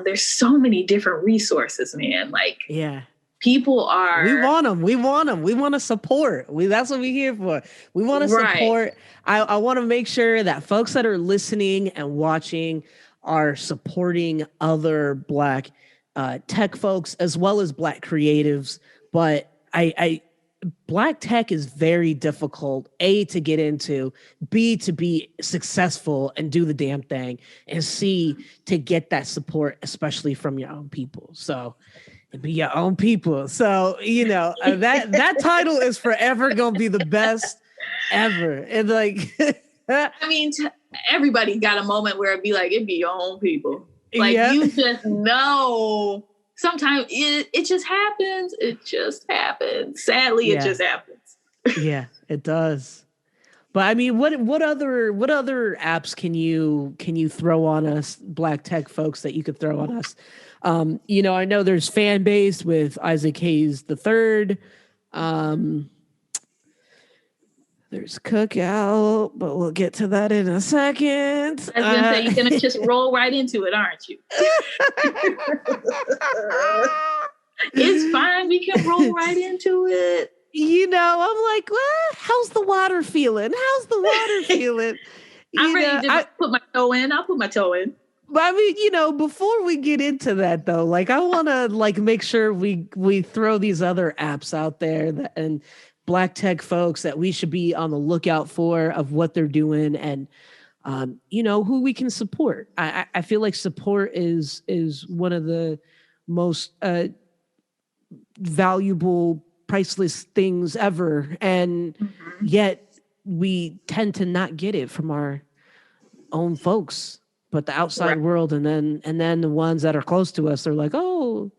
there's so many different resources, man. Like, yeah, people are. We want them. We want to support. That's what we're here for. We want to support. I want to make sure that folks that are listening and watching are supporting other Black tech folks as well as Black creatives. But Black tech is very difficult, A, to get into, B, to be successful and do the damn thing, and C, to get that support, especially from your own people. So be your own people. So, that title is forever going to be the best ever. And like, I mean, everybody got a moment where it'd be your own people. Like, you just know. Sometimes it just happens. It just happens. Sadly, it just happens. Yeah, it does. But I mean, what other apps can you throw on us, Black tech folks, that you could throw on us? I know there's Fanbase with Isaac Hayes III. There's Cookout, but we'll get to that in a second. I was going to say, you're going to just roll right into it, aren't you? It's fine. We can roll right into it. I'm like, well, how's the water feeling? I'm ready to put my toe in. I'll put my toe in. But I mean, before we get into that, though, like, I want to make sure we throw these other apps out there and Black tech folks that we should be on the lookout for of what they're doing, and who we can support. I feel like support is one of the most valuable, priceless things ever, and yet we tend to not get it from our own folks, but the outside world, and then the ones that are close to us are like, oh,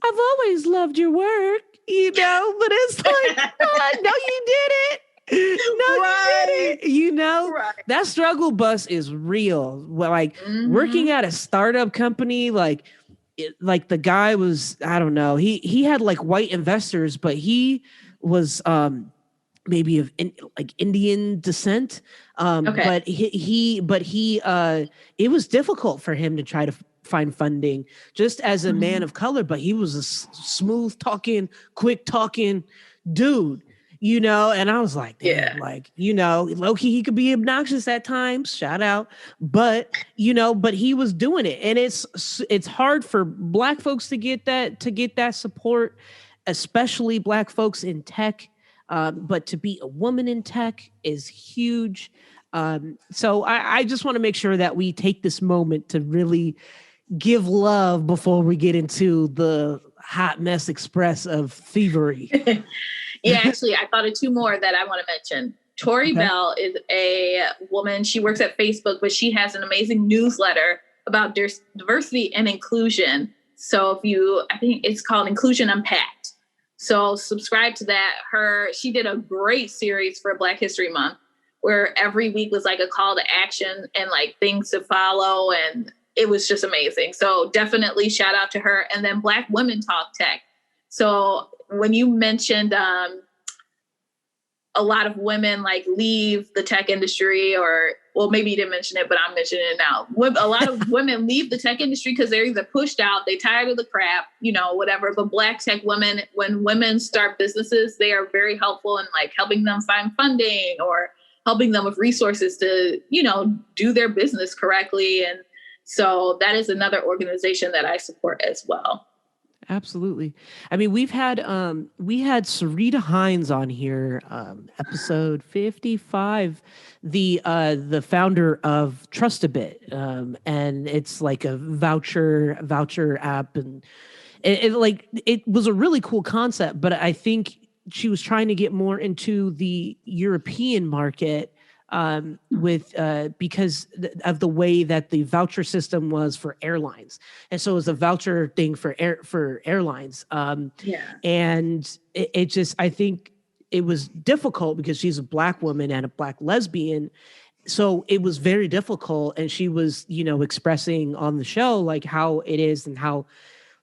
I've always loved your work. But it's like, no, you didn't. No, you didn't. You know, Right. that struggle bus is real. Well, like working at a startup company, like like the guy was, I don't know, he had like white investors, but he was maybe of like Indian descent. Okay. But it was difficult for him to try to find funding just as a man of color, but he was a smooth talking, quick talking dude, you know. And I was like, damn, like, you know, low-key he could be obnoxious at times, shout out, but you know, but he was doing it. And it's hard for Black folks to get that support, especially Black folks in tech. But to be a woman in tech is huge. So I just want to make sure that we take this moment to really give love before we get into the hot mess express of thievery. Yeah, actually, I thought of two more that I want to mention. Tori Bell is a woman. She works at Facebook, but she has an amazing newsletter about diversity and inclusion. So I think it's called Inclusion Unpacked. So subscribe to that. She did a great series for Black History Month where every week was like a call to action and like things to follow. And it was just amazing. So definitely shout out to her. And then Black Women Talk Tech. So when you mentioned a lot of women like leave the tech industry, or, well, maybe you didn't mention it, but I'm mentioning it now. A lot of women leave the tech industry because they're either pushed out, they tired of the crap, you know, whatever. But Black tech women, when women start businesses, they are very helpful in like helping them find funding or helping them with resources to, you know, do their business correctly. And so that is another organization that I support as well. Absolutely. I mean, we had Sarita Hines on here, episode 55, the founder of Trustabit, and it's like a voucher app, and it was a really cool concept. But I think she was trying to get more into the European market. Because of the way that the voucher system was for airlines. And so it was a voucher thing for airlines. And it just, I think it was difficult because she's a Black woman and a Black lesbian. So it was very difficult. And she was, you know, expressing on the show, like how it is and how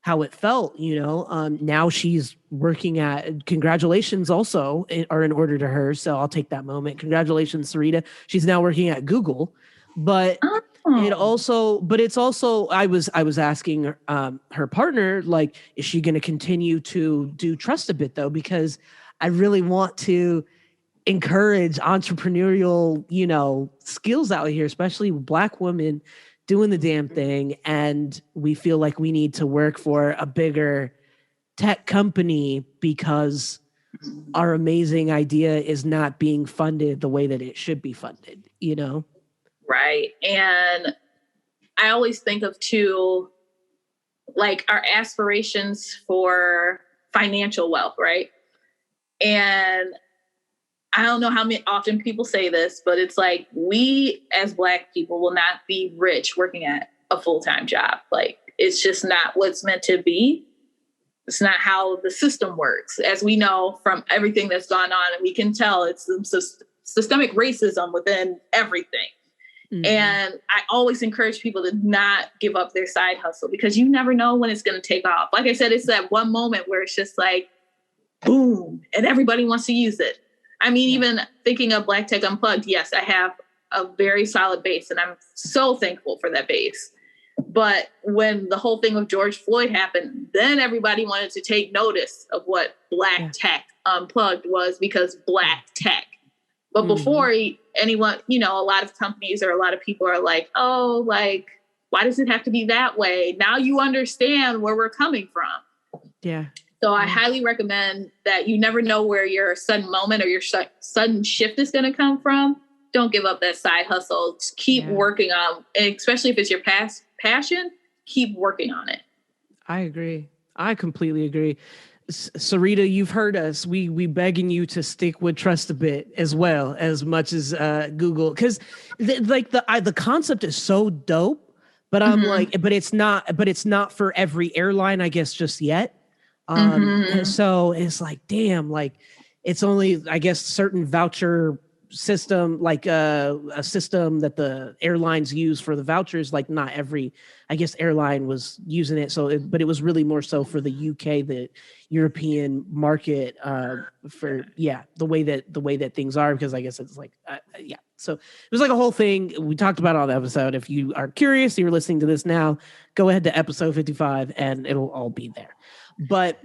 it felt, you know. Now she's working at, congratulations also are in order to her. So I'll take that moment. Congratulations, Sarita. She's now working at Google, but it's also, I was asking her partner, like, is she going to continue to do Trustabit though? Because I really want to encourage entrepreneurial, you know, skills out here, especially Black women doing the damn thing. And we feel like we need to work for a bigger tech company because our amazing idea is not being funded the way that it should be funded, you know? Right. And I always think of too, like our aspirations for financial wealth, right? And I don't know how often people say this, but it's like we as Black people will not be rich working at a full-time job. Like it's just not what's meant to be. It's not how the system works. As we know from everything that's gone on, and we can tell it's some systemic racism within everything. Mm-hmm. And I always encourage people to not give up their side hustle because you never know when it's going to take off. Like I said, it's that one moment where it's just like, boom, and everybody wants to use it. I mean, even thinking of Black Tech Unplugged, yes, I have a very solid base and I'm so thankful for that base. But when the whole thing with George Floyd happened, then everybody wanted to take notice of what Black Tech Unplugged was because Black Tech. But before anyone, you know, a lot of companies or a lot of people are like, oh, like, why does it have to be that way? Now you understand where we're coming from. Yeah. So I highly recommend that you never know where your sudden moment or your sudden shift is going to come from. Don't give up that side hustle. Just keep working on, and especially if it's your passion, keep working on it. I agree. I completely agree. Sarita, you've heard us. We begging you to stick with Trustabit as well as much as Google, because the concept is so dope. But I'm like, but it's not for every airline, I guess, just yet. So it's like, damn, like it's only, I guess, certain voucher system, like a system that the airlines use for the vouchers. Like not every, I guess, airline was using it. But it was really more so for the UK, the European market, for the way that things are, because I guess it's like So it was like a whole thing. We talked about it on the episode. If you are curious, you're listening to this now, go ahead to episode 55 and it'll all be there. But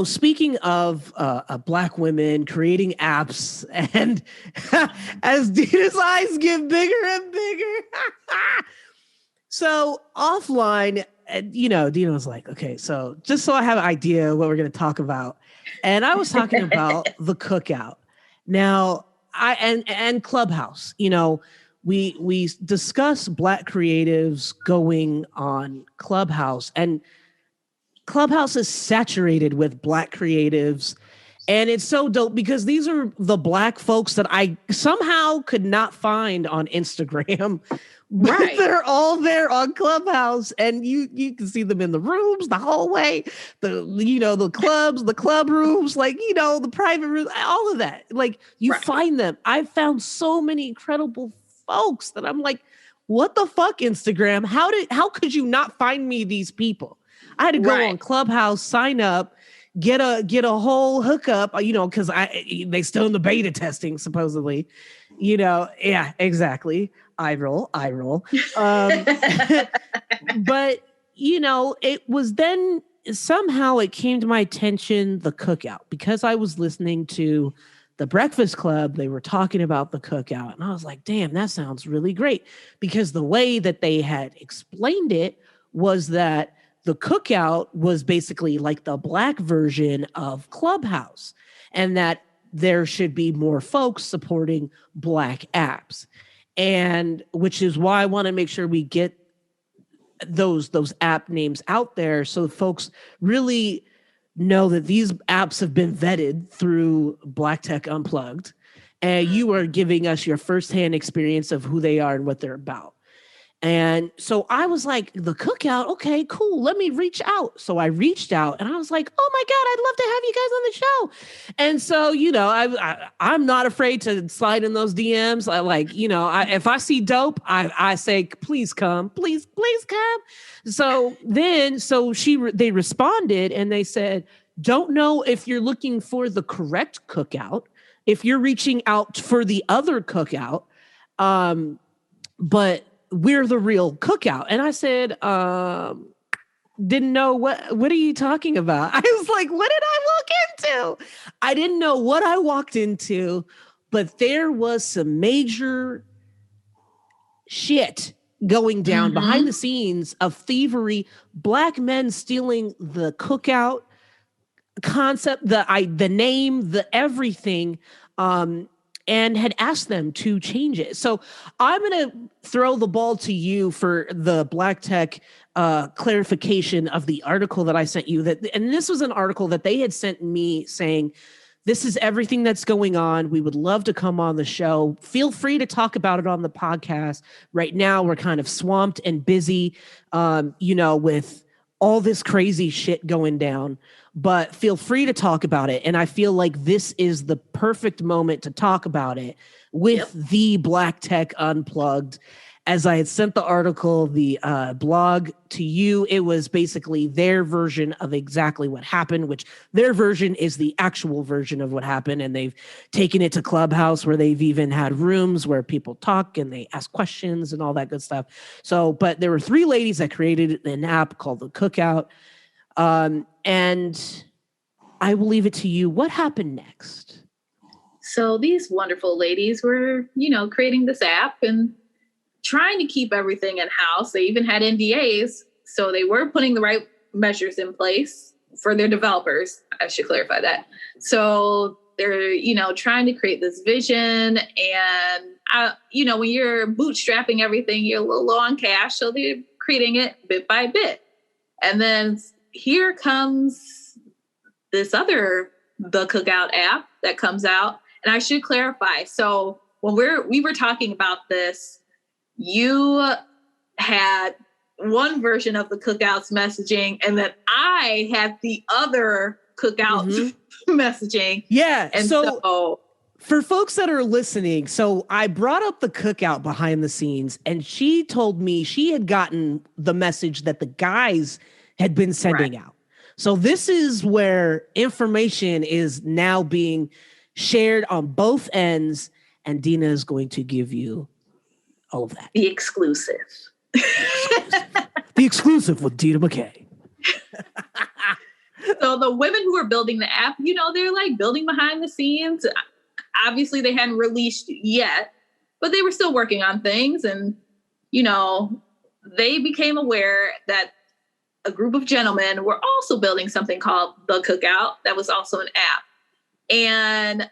speaking of Black women creating apps, and as Deena's eyes get bigger and bigger, so offline, Deena was like, okay, so just so I have an idea what we're going to talk about. And I was talking about the Cookout. Now, and Clubhouse, we discuss Black creatives going on Clubhouse, and Clubhouse is saturated with Black creatives. And it's so dope because these are the Black folks that I somehow could not find on Instagram. But right. They're all there on Clubhouse, and you can see them in the rooms, the hallway, the clubs, the club rooms, the private rooms, all of that. Like you find them. I've found so many incredible folks that I'm like, what the fuck, Instagram? How could you not find me these people? I had to go on Clubhouse, sign up, get a whole hookup, because they still in the beta testing supposedly, yeah, exactly. I roll. But it was then somehow it came to my attention, the Cookout, because I was listening to the Breakfast Club. They were talking about the Cookout, and I was like, damn, that sounds really great, because the way that they had explained it was that the Cookout was basically like the Black version of Clubhouse, and that there should be more folks supporting Black apps. And which is why I want to make sure we get those app names out there so folks really know that these apps have been vetted through Black Tech Unplugged, and you are giving us your firsthand experience of who they are and what they're about. And so I was like, the Cookout, okay, cool. Let me reach out. So I reached out and I was like, oh my God, I'd love to have you guys on the show. And so, I'm not afraid to slide in those DMs. If I see dope, I say, please come, please come. So then, they responded and they said, don't know if you're looking for the correct Cookout, if you're reaching out for the other Cookout, but we're the real Cookout. And I said, didn't know what are you talking about? I was like, what did I walk into? I didn't know what I walked into, but there was some major shit going down behind the scenes of thievery, Black men stealing the Cookout concept, the name, the everything, and had asked them to change it. So I'm going to throw the ball to you for the Black Tech clarification of the article that I sent you. And this was an article that they had sent me saying, this is everything that's going on. We would love to come on the show. Feel free to talk about it on the podcast. Right now, we're kind of swamped and busy, with all this crazy shit going down. But feel free to talk about it. And I feel like this is the perfect moment to talk about it with the Black Tech Unplugged. As I had sent the article, the blog to you, it was basically their version of exactly what happened, which their version is the actual version of what happened. And they've taken it to Clubhouse, where they've even had rooms where people talk and they ask questions and all that good stuff. So, but there were 3 ladies that created an app called the Cookout. And I will leave it to you. What happened next? So these wonderful ladies were, creating this app and trying to keep everything in-house. They even had NDAs. So they were putting the right measures in place for their developers. I should clarify that. So they're, trying to create this vision. And, when you're bootstrapping everything, you're a little low on cash. So they're creating it bit by bit. And then here comes the Cookout app that comes out. And I should clarify. So when we were talking about this, you had one version of the Cookout's messaging, and then I had the other Cookout messaging. Yeah. And so for folks that are listening, so I brought up the Cookout behind the scenes, and she told me she had gotten the message that the guys had been sending out. So this is where information is now being shared on both ends, and Deena is going to give you all of that. The exclusive. The exclusive with Deena McKay. So the women who are building the app, you know, they're like building behind the scenes. Obviously, they hadn't released yet, but they were still working on things. And, you know, they became aware that a group of gentlemen were also building something called the Cookout. That was also an app. And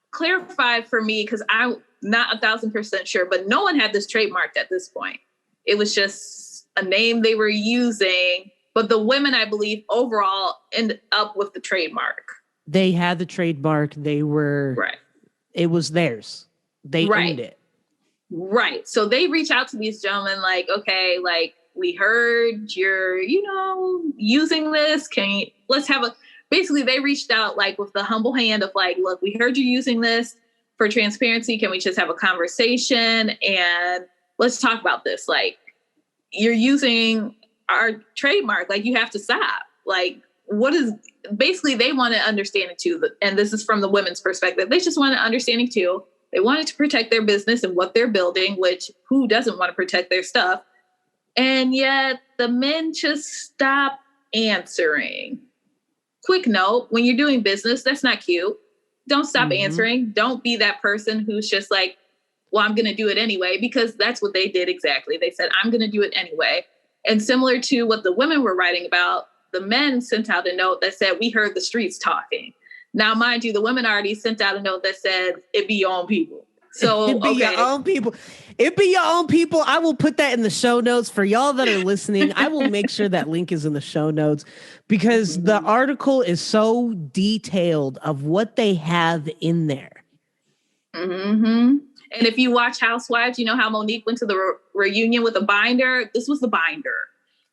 clarified for me, because I'm not 1,000% sure, but no one had this trademarked at this point. It was just a name they were using. But the women, I believe, overall ended up with the trademark. They had the trademark. They were, it was theirs. They owned it. Right. So they reach out to these gentlemen like, okay, like, we heard you're, you know, using this. Let's have basically they reached out like with the humble hand of like, look, we heard you're using this for transparency. Can we just have a conversation and let's talk about this? Like, you're using our trademark, like you have to stop. Like, what is, basically they want an understanding too. And this is from the women's perspective. They just want an understanding too. They wanted to protect their business and what they're building, which who doesn't want to protect their stuff? And yet the men just stop answering. Quick note, when you're doing business, that's not cute. Don't stop answering. Don't be that person who's just like, well, I'm going to do it anyway, because that's what they did exactly. They said, I'm going to do it anyway. And similar to what the women were writing about, the men sent out a note that said, we heard the streets talking. Now, mind you, the women already sent out a note that said, it be your own people. So it be your own people. It be your own people. I will put that in the show notes for y'all that are listening. I will make sure that link is in the show notes because the article is so detailed of what they have in there. And if you watch Housewives, you know how Monique went to the reunion with a binder. This was the binder.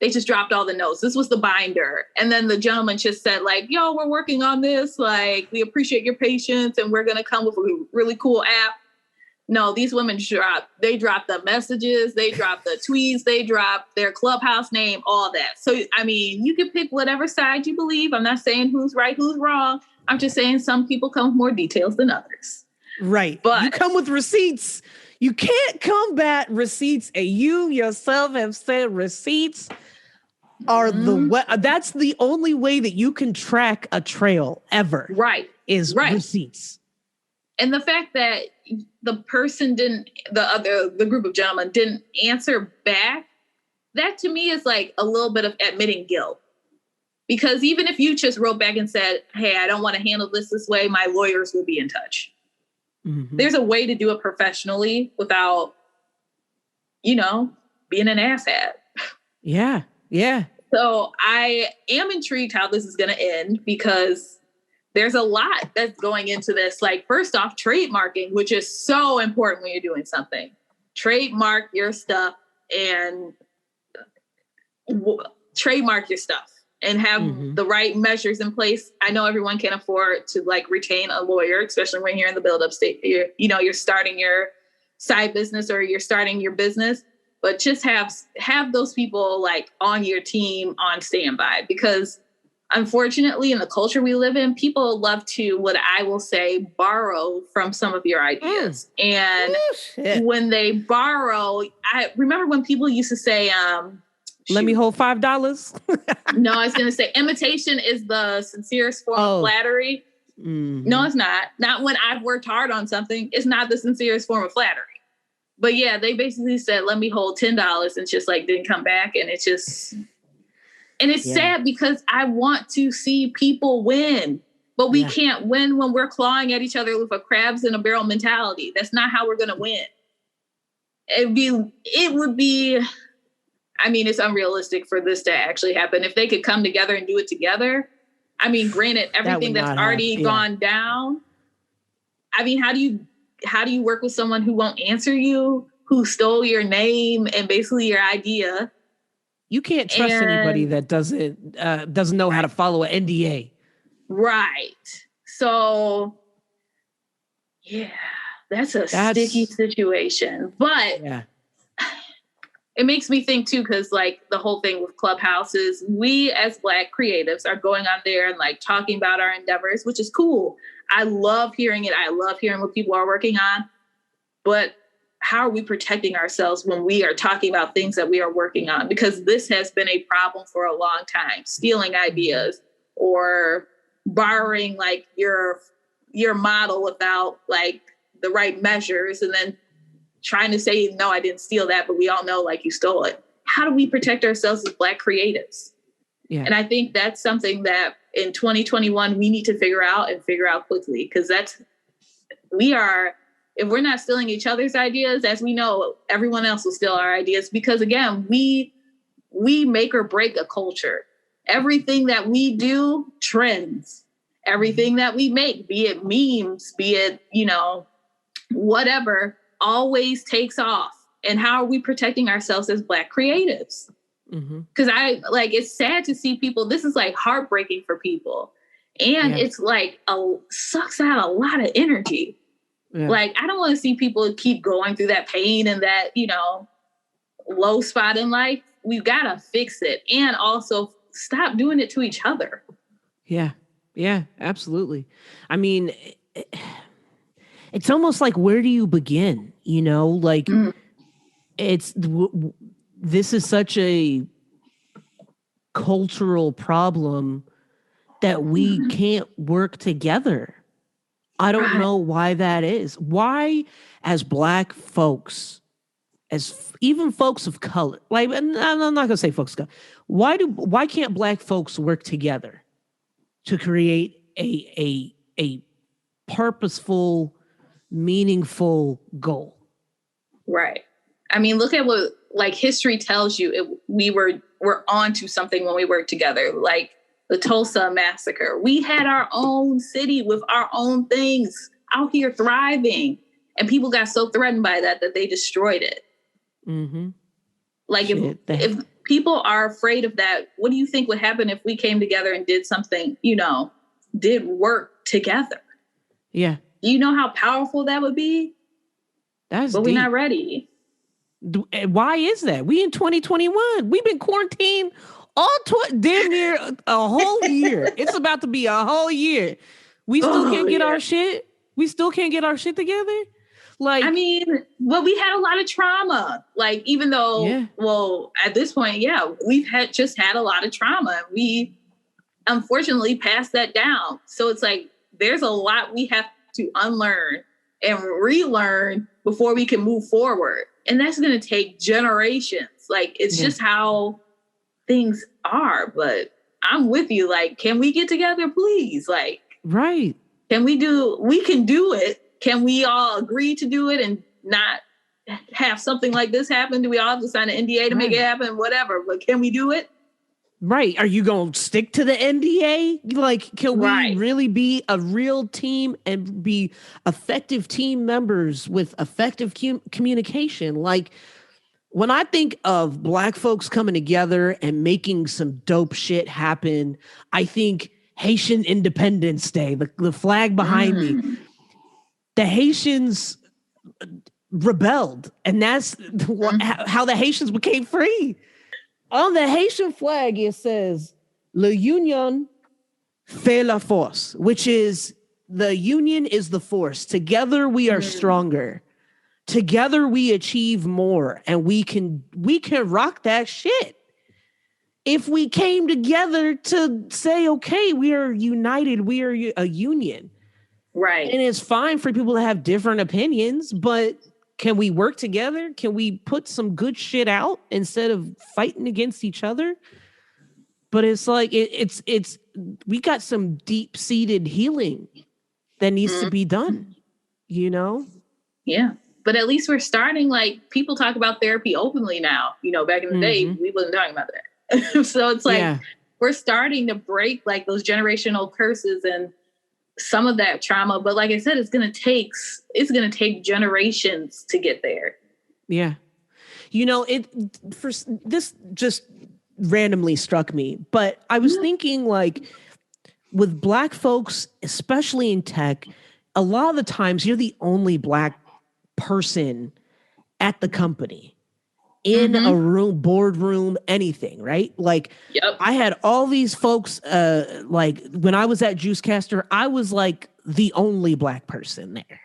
They just dropped all the notes. This was the binder. And then the gentleman just said like, yo, we're working on this. Like, we appreciate your patience and we're going to come with a really cool app. No, these women dropped the messages, they dropped the tweets, they dropped their Clubhouse name, all that. So, I mean, you can pick whatever side you believe. I'm not saying who's right, who's wrong. I'm just saying some people come with more details than others. Right. But you come with receipts. You can't combat receipts. And you yourself have said receipts are that's the only way that you can track a trail ever. Right. Is receipts. And the fact that the person the group of gentlemen didn't answer back, that to me is like a little bit of admitting guilt. Because even if you just wrote back and said, hey, I don't want to handle this way, my lawyers will be in touch. There's a way to do it professionally without, you know, being an asshat. Yeah. Yeah. So I am intrigued how this is going to end because there's a lot that's going into this. Like, first off, trademarking, which is so important when you're doing something. Trademark your stuff and trademark your stuff and have the right measures in place. I know everyone can't afford to like retain a lawyer, especially when you're in the build-up state. You're starting your side business or you're starting your business, but just have those people like on your team on standby, because unfortunately, in the culture we live in, people love to, what I will say, borrow from some of your ideas. And when they borrow, I remember when people used to say, let me hold $5. No, I was going to say imitation is the sincerest form of flattery. No, it's not. Not when I've worked hard on something. It's not the sincerest form of flattery. But yeah, they basically said, let me hold $10 and just like didn't come back. And it's just... And it's sad because I want to see people win, but we can't win when we're clawing at each other with a crabs in a barrel mentality. That's not how we're going to win. It would be, I mean, it's unrealistic for this to actually happen. If they could come together and do it together, I mean, granted, everything that's already gone down. I mean, how do you work with someone who won't answer you, who stole your name and basically your idea? You can't trust anybody that doesn't know how to follow an NDA. Right. So, yeah, that's sticky situation. But yeah. It makes me think too, because like the whole thing with Clubhouse is we as Black creatives are going on there and like talking about our endeavors, which is cool. I love hearing it. I love hearing what people are working on. But how are we protecting ourselves when we are talking about things that we are working on? Because this has been a problem for a long time, stealing ideas or borrowing like your model without like the right measures and then trying to say, no, I didn't steal that, but we all know like you stole it. How do we protect ourselves as Black creatives? Yeah. And I think that's something that in 2021, we need to figure out quickly, because if we're not stealing each other's ideas, as we know, everyone else will steal our ideas, because again, we make or break a culture. Everything that we do trends. Everything that we make, be it memes, be it, whatever, always takes off. And how are we protecting ourselves as Black creatives? Because it's sad to see people, this is like heartbreaking for people. And it's like sucks out a lot of energy. Yeah. Like, I don't want to see people keep going through that pain and that, low spot in life. We've got to fix it. And also stop doing it to each other. Yeah. Yeah, absolutely. I mean, it's almost like, where do you begin? This is such a cultural problem that we can't work together. I don't know why that is. Why, as Black folks, as even folks of color, like, I'm not going to say folks of color, why can't Black folks work together to create a purposeful, meaningful goal? Right. I mean, look at what like history tells you. We're onto something when we work together. Like the Tulsa massacre. We had our own city with our own things out here thriving, and people got so threatened by that they destroyed it. Mm-hmm. Like if people are afraid of that, what do you think would happen if we came together and did something, did work together? Yeah. Do you know how powerful that would be? But deep. We're not ready. Why is that? We in 2021. We've been quarantined damn near a whole year. It's about to be a whole year. We still can't get our shit. We still can't get our shit together. Like, I mean, well, we had a lot of trauma. Like, even though, well, at this point, we've had a lot of trauma. We unfortunately passed that down. So it's like, there's a lot we have to unlearn and relearn before we can move forward. And that's going to take generations. Like, it's just how things are. But I'm with you. Like, can we get together, please? Like, right. We can do it. Can we all agree to do it and not have something like this happen? Do we all have to sign an NDA to make it happen? Whatever. But can we do it? Right. Are you going to stick to the NDA? Like, can we really be a real team and be effective team members with effective communication? Like, when I think of Black folks coming together and making some dope shit happen, I think Haitian Independence Day, the flag behind me. The Haitians rebelled, and that's how the Haitians became free. On the Haitian flag, it says, "Le union fait la force," which is the union is the force. Together we are stronger. Together we achieve more, and we can rock that shit. If we came together to say, okay, we are united, we are a union. Right. And it's fine for people to have different opinions, but can we work together? Can we put some good shit out instead of fighting against each other? But it's like, we got some deep-seated healing that needs to be done, Yeah. But at least we're starting, like, people talk about therapy openly now. Back in the day, we wasn't talking about that. So it's like, we're starting to break like those generational curses and some of that trauma. But like I said, it's going to take generations to get there. Yeah. This just randomly struck me, but I was thinking, like, with Black folks, especially in tech, a lot of the times you're the only Black person at the company, in a room, boardroom, anything, right? Like, I had all these folks, like when I was at Juicecaster, I was like the only Black person there.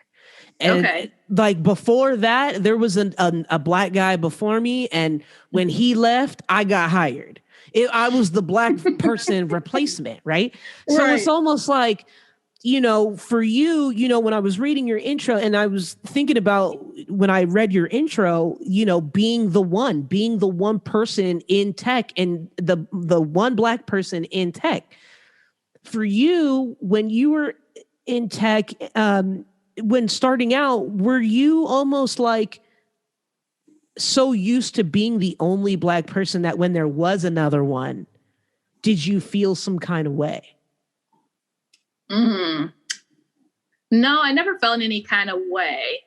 And like before that, there was a Black guy before me. And when he left, I got hired. I was the Black person replacement, right? So it's almost like, you know, for you, you know, when I was reading your intro and I was thinking about when I read your intro, you know, being the one person in tech and the one Black person in tech. For you, when you were in tech, when starting out, were you almost like so used to being the only Black person that when there was another one, did you feel some kind of way? No, I never felt any kind of way.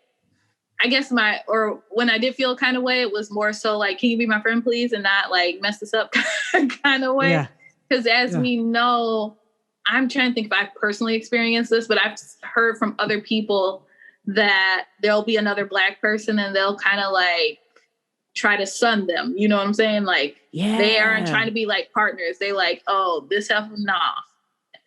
I guess when I did feel kind of way, it was more so like, can you be my friend, please? And not like mess this up kind of way. Because as we know, I'm trying to think if I've personally experienced this, but I've heard from other people that there'll be another Black person and they'll kind of like try to sun them. You know what I'm saying? Like they aren't trying to be like partners. They like, oh, this happened, nah.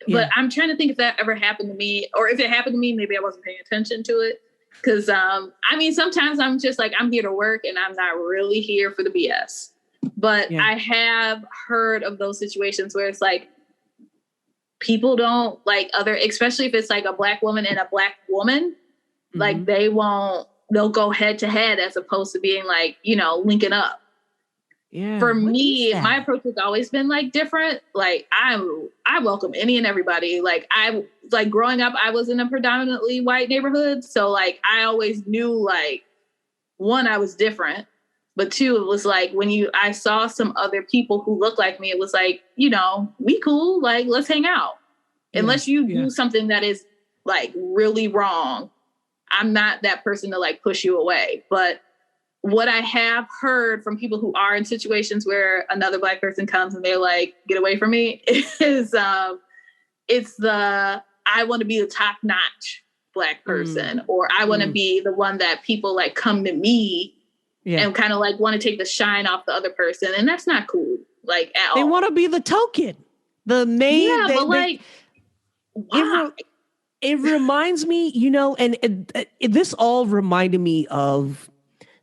But I'm trying to think if that ever happened to me, or if it happened to me, maybe I wasn't paying attention to it. Because, I mean, sometimes I'm just like, I'm here to work and I'm not really here for the BS. But I have heard of those situations where it's like, people don't like especially if it's like a Black woman and a Black woman, like they'll go head to head as opposed to being like, you know, linking up. Yeah. For me, my approach has always been like different. Like I welcome any and everybody. Like growing up, I was in a predominantly white neighborhood. So like, I always knew like, one, I was different, but two, it was like when I saw some other people who looked like me, it was like, you know, we cool. Like, let's hang out. Unless you do something that is like really wrong, I'm not that person to like push you away. But what I have heard from people who are in situations where another Black person comes and they're like, get away from me, is it's I want to be the top notch Black person, or I want to be the one that people like come to me and kind of like want to take the shine off the other person. And that's not cool. Like at all. They want to be the token, the main. Yeah, but like, why? It reminds me, you know, and this all reminded me of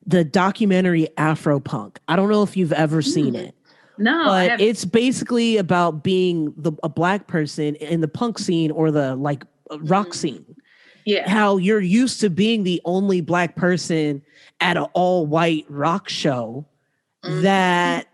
the documentary Afropunk. I don't know if you've ever seen it. No, but it's basically about being a Black person in the punk scene or the like rock scene. Yeah. How you're used to being the only Black person at an all white rock show that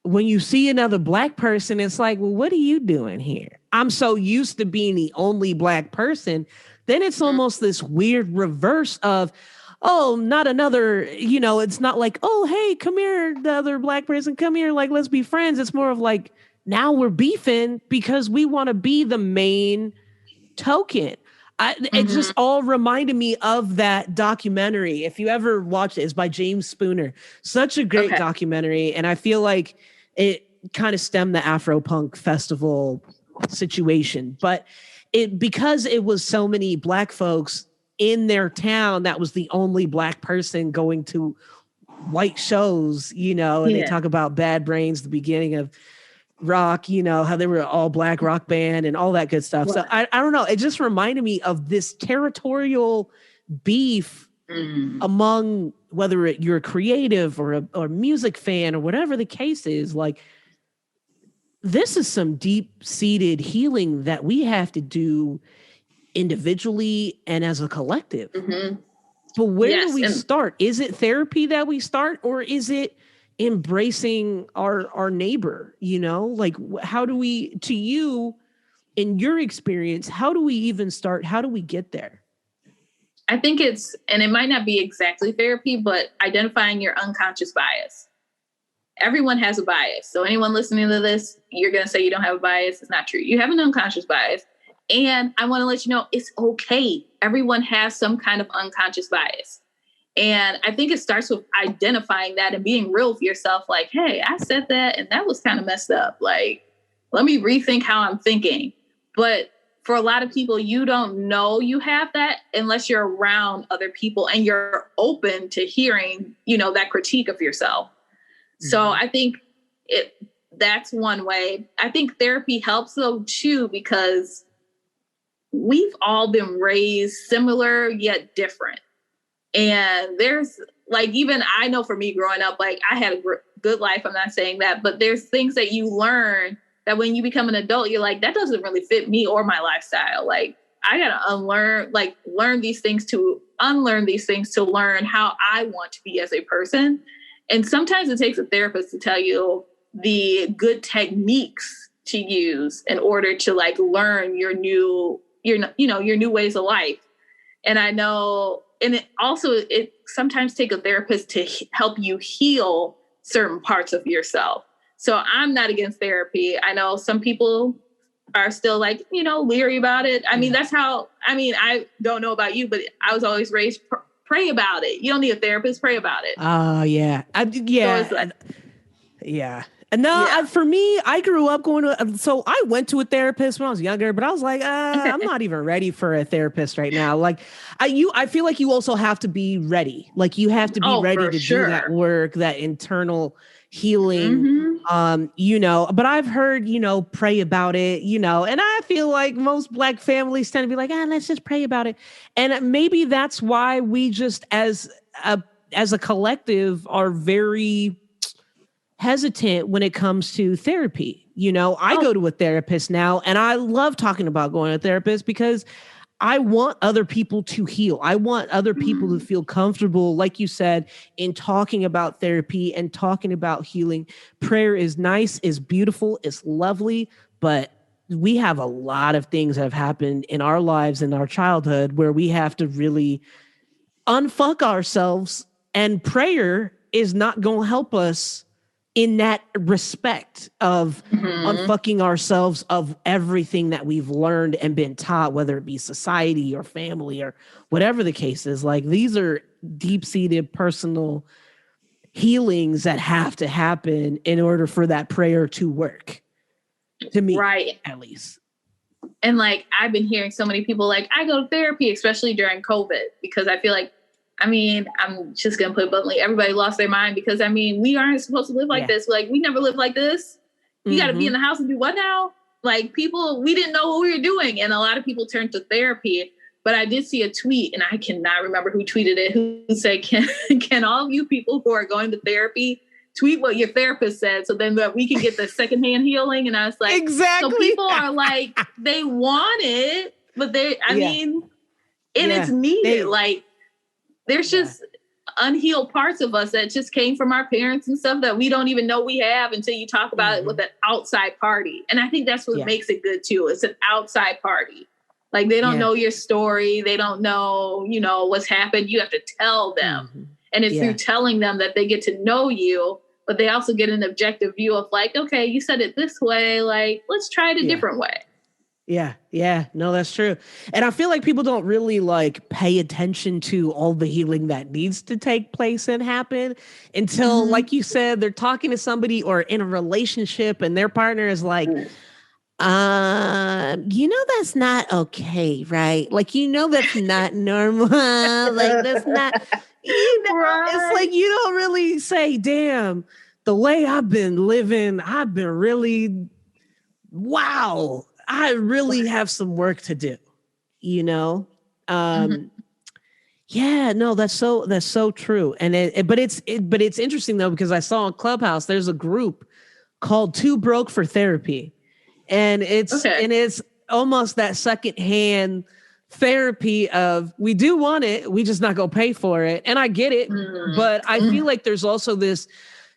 when you see another Black person, it's like, well, what are you doing here? I'm so used to being the only Black person. Then it's almost this weird reverse of, oh, not another, you know, it's not like, oh, hey, come here, the other Black person, come here, like, let's be friends. It's more of like, now we're beefing because we want to be the main token. It just all reminded me of that documentary. If you ever watched it, it's by James Spooner. Such a great documentary. And I feel like it kind of stemmed the Afropunk festival situation. But because it was so many Black folks in their town, that was the only Black person going to white shows, you know, and they talk about Bad Brains, the beginning of rock, you know, how they were all Black rock band and all that good stuff. So I don't know. It just reminded me of this territorial beef among whether you're a creative or a music fan or whatever the case is. Like, this is some deep-seated healing that we have to do individually and as a collective. But where do we start? Is it therapy that we start, or is it embracing our neighbor? You know, like, how do we, to you, in your experience, how do we even start? How do we get there? I think and it might not be exactly therapy, but identifying your unconscious bias. Everyone has a bias. So anyone listening to this, you're going to say you don't have a bias. It's not true. You have an unconscious bias. And I want to let you know it's okay. Everyone has some kind of unconscious bias. And I think it starts with identifying that and being real with yourself. Like, hey, I said that and that was kind of messed up. Like, let me rethink how I'm thinking. But for a lot of people, you don't know you have that unless you're around other people and you're open to hearing, that critique of yourself. Mm-hmm. So I think that's one way. I think therapy helps though too, because we've all been raised similar yet different. And there's even I know for me growing up, I had a good life. I'm not saying that, but there's things that you learn that when you become an adult, you're like, that doesn't really fit me or my lifestyle. I got to learn these things to unlearn these things to learn how I want to be as a person. And sometimes it takes a therapist to tell you the good techniques to use in order to learn your new ways of life. And I know, and it sometimes takes a therapist to help you heal certain parts of yourself. So I'm not against therapy. I know some people are still leery about it. I mean, I don't know about you, but I was always raised, pray about it. You don't need a therapist, pray about it. Oh, yeah. Yeah. And no, for me, I grew up so I went to a therapist when I was younger, but I was like, I'm not even ready for a therapist right now. I feel like you also have to be ready. You have to be ready to do that work, that internal healing, but I've heard, pray about it, and I feel like most Black families tend to be like, let's just pray about it. And maybe that's why we just as a collective are very hesitant when it comes to therapy. I go to a therapist now and I love talking about going to a therapist because I want other people to heal. I want other people to feel comfortable, like you said, in talking about therapy and talking about healing. Prayer is nice, is beautiful, is lovely, but we have a lot of things that have happened in our lives in our childhood where we have to really unfuck ourselves, and prayer is not going to help us in that respect of unfucking ourselves of everything that we've learned and been taught, whether it be society or family or whatever the case is. These are deep-seated personal healings that have to happen in order for that prayer to work. To me, right? At least. And I've been hearing so many people I go to therapy, especially during COVID, because I feel like, I'm just going to put it bluntly, everybody lost their mind because, we aren't supposed to live like this. We never lived like this. You got to be in the house and do what now? People, we didn't know what we were doing. And a lot of people turned to therapy. But I did see a tweet, and I cannot remember who tweeted it, who said, can all of you people who are going to therapy tweet what your therapist said so then that we can get the secondhand healing? And I was like, exactly. So people are they want it, but it's needed. There's just unhealed parts of us that just came from our parents and stuff that we don't even know we have until you talk about it with an outside party. And I think that's what makes it good too. It's an outside party. They don't know your story. They don't know, what's happened. You have to tell them. And it's through telling them that they get to know you, but they also get an objective view of okay, you said it this way. Let's try it a different way. Yeah. No, that's true. And I feel like people don't really pay attention to all the healing that needs to take place and happen until, like you said, they're talking to somebody or in a relationship and their partner is that's not okay, right? That's not normal. That's not, it's you don't really say, damn, the way I've been living, I've been really, wow. I really have some work to do, Yeah, no, that's so true. And but it's interesting though, because I saw on Clubhouse, there's a group called Too Broke for Therapy. And it's almost that secondhand therapy of, we do want it, we just not gonna pay for it. And I get it, but I feel like there's also this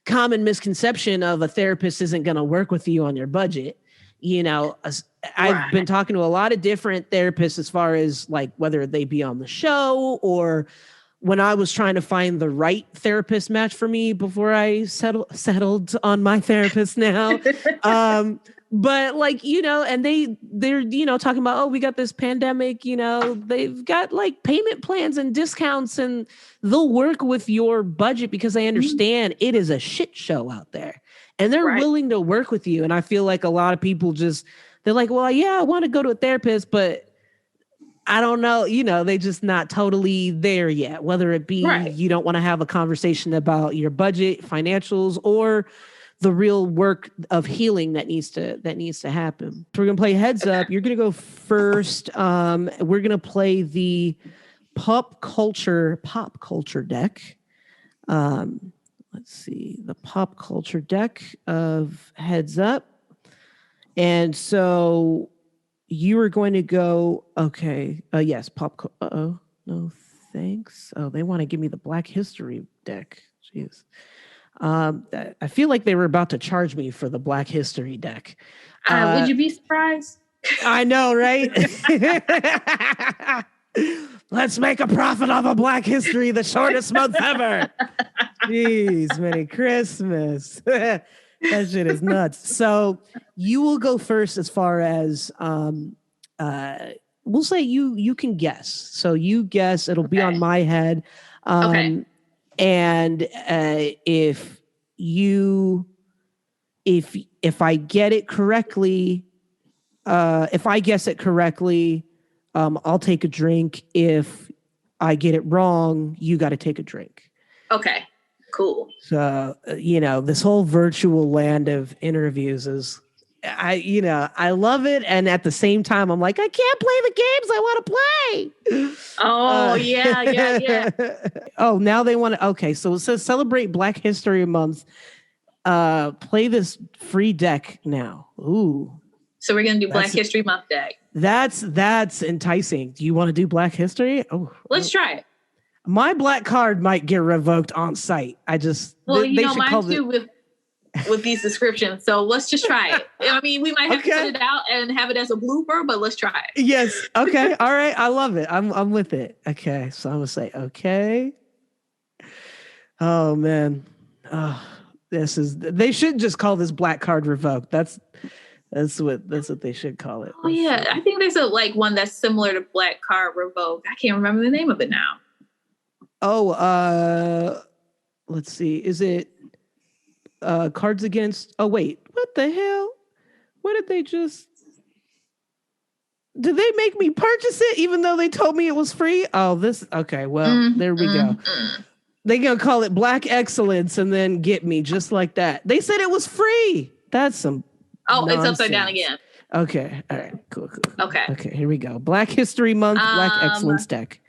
common misconception of a therapist isn't gonna work with you on your budget. I've been talking to a lot of different therapists as far as whether they be on the show or when I was trying to find the right therapist match for me before I settled on my therapist now. But and they're talking about, oh, we got this pandemic, they've got payment plans and discounts and they'll work with your budget because they understand it is a shit show out there. And they're willing to work with you. And I feel like a lot of people they're like, well, yeah, I want to go to a therapist, but I don't know, they just not totally there yet, whether it be you don't want to have a conversation about your budget, financials, or the real work of healing that needs to happen. So we're going to play Heads Up. You're going to go first. We're going to play the pop culture deck. Let's see, the pop culture deck of Heads Up. And so you are going to go, okay. Yes, no, thanks. Oh, they want to give me the Black History deck. Jeez. I feel like they were about to charge me for the Black History deck. Would you be surprised? I know, right? Let's make a profit off of Black History, the shortest month ever. Jeez, Merry Christmas. That shit is nuts. So you will go first as far as we'll say you can guess. So you guess, it'll be on my head. And if I get it correctly, if I guess it correctly, I'll take a drink. If I get it wrong, you got to take a drink. Okay, cool. So, this whole virtual land of interviews is, I love it. And at the same time, I'm like, I can't play the games I want to play. Oh, yeah. Oh, now they want to. Okay, so it says celebrate Black History Month. Play this free deck now. Ooh. So we're going to do Black History Month deck. That's enticing. Do you want to do Black History? Oh, let's try it. My black card might get revoked on site. Mine too with these descriptions. So let's just try it. I mean, we might have to put it out and have it as a blooper, but let's try it. Yes. Okay. All right. I love it. I'm with it. Okay. So I'm gonna say okay. Oh man. They should just call this black card revoked. That's what they should call it. Oh yeah. I think there's one that's similar to black card revoked. I can't remember the name of it now. Oh, let's see. Is it Cards Against? Oh, wait. What the hell? What did they make me purchase it even though they told me it was free? Oh, okay. Well, there we go. They're going to call it Black Excellence and then get me just like that. They said it was free. That's some nonsense. It's upside down again. Okay. All right. Cool. Okay, here we go. Black History Month, Black Excellence deck.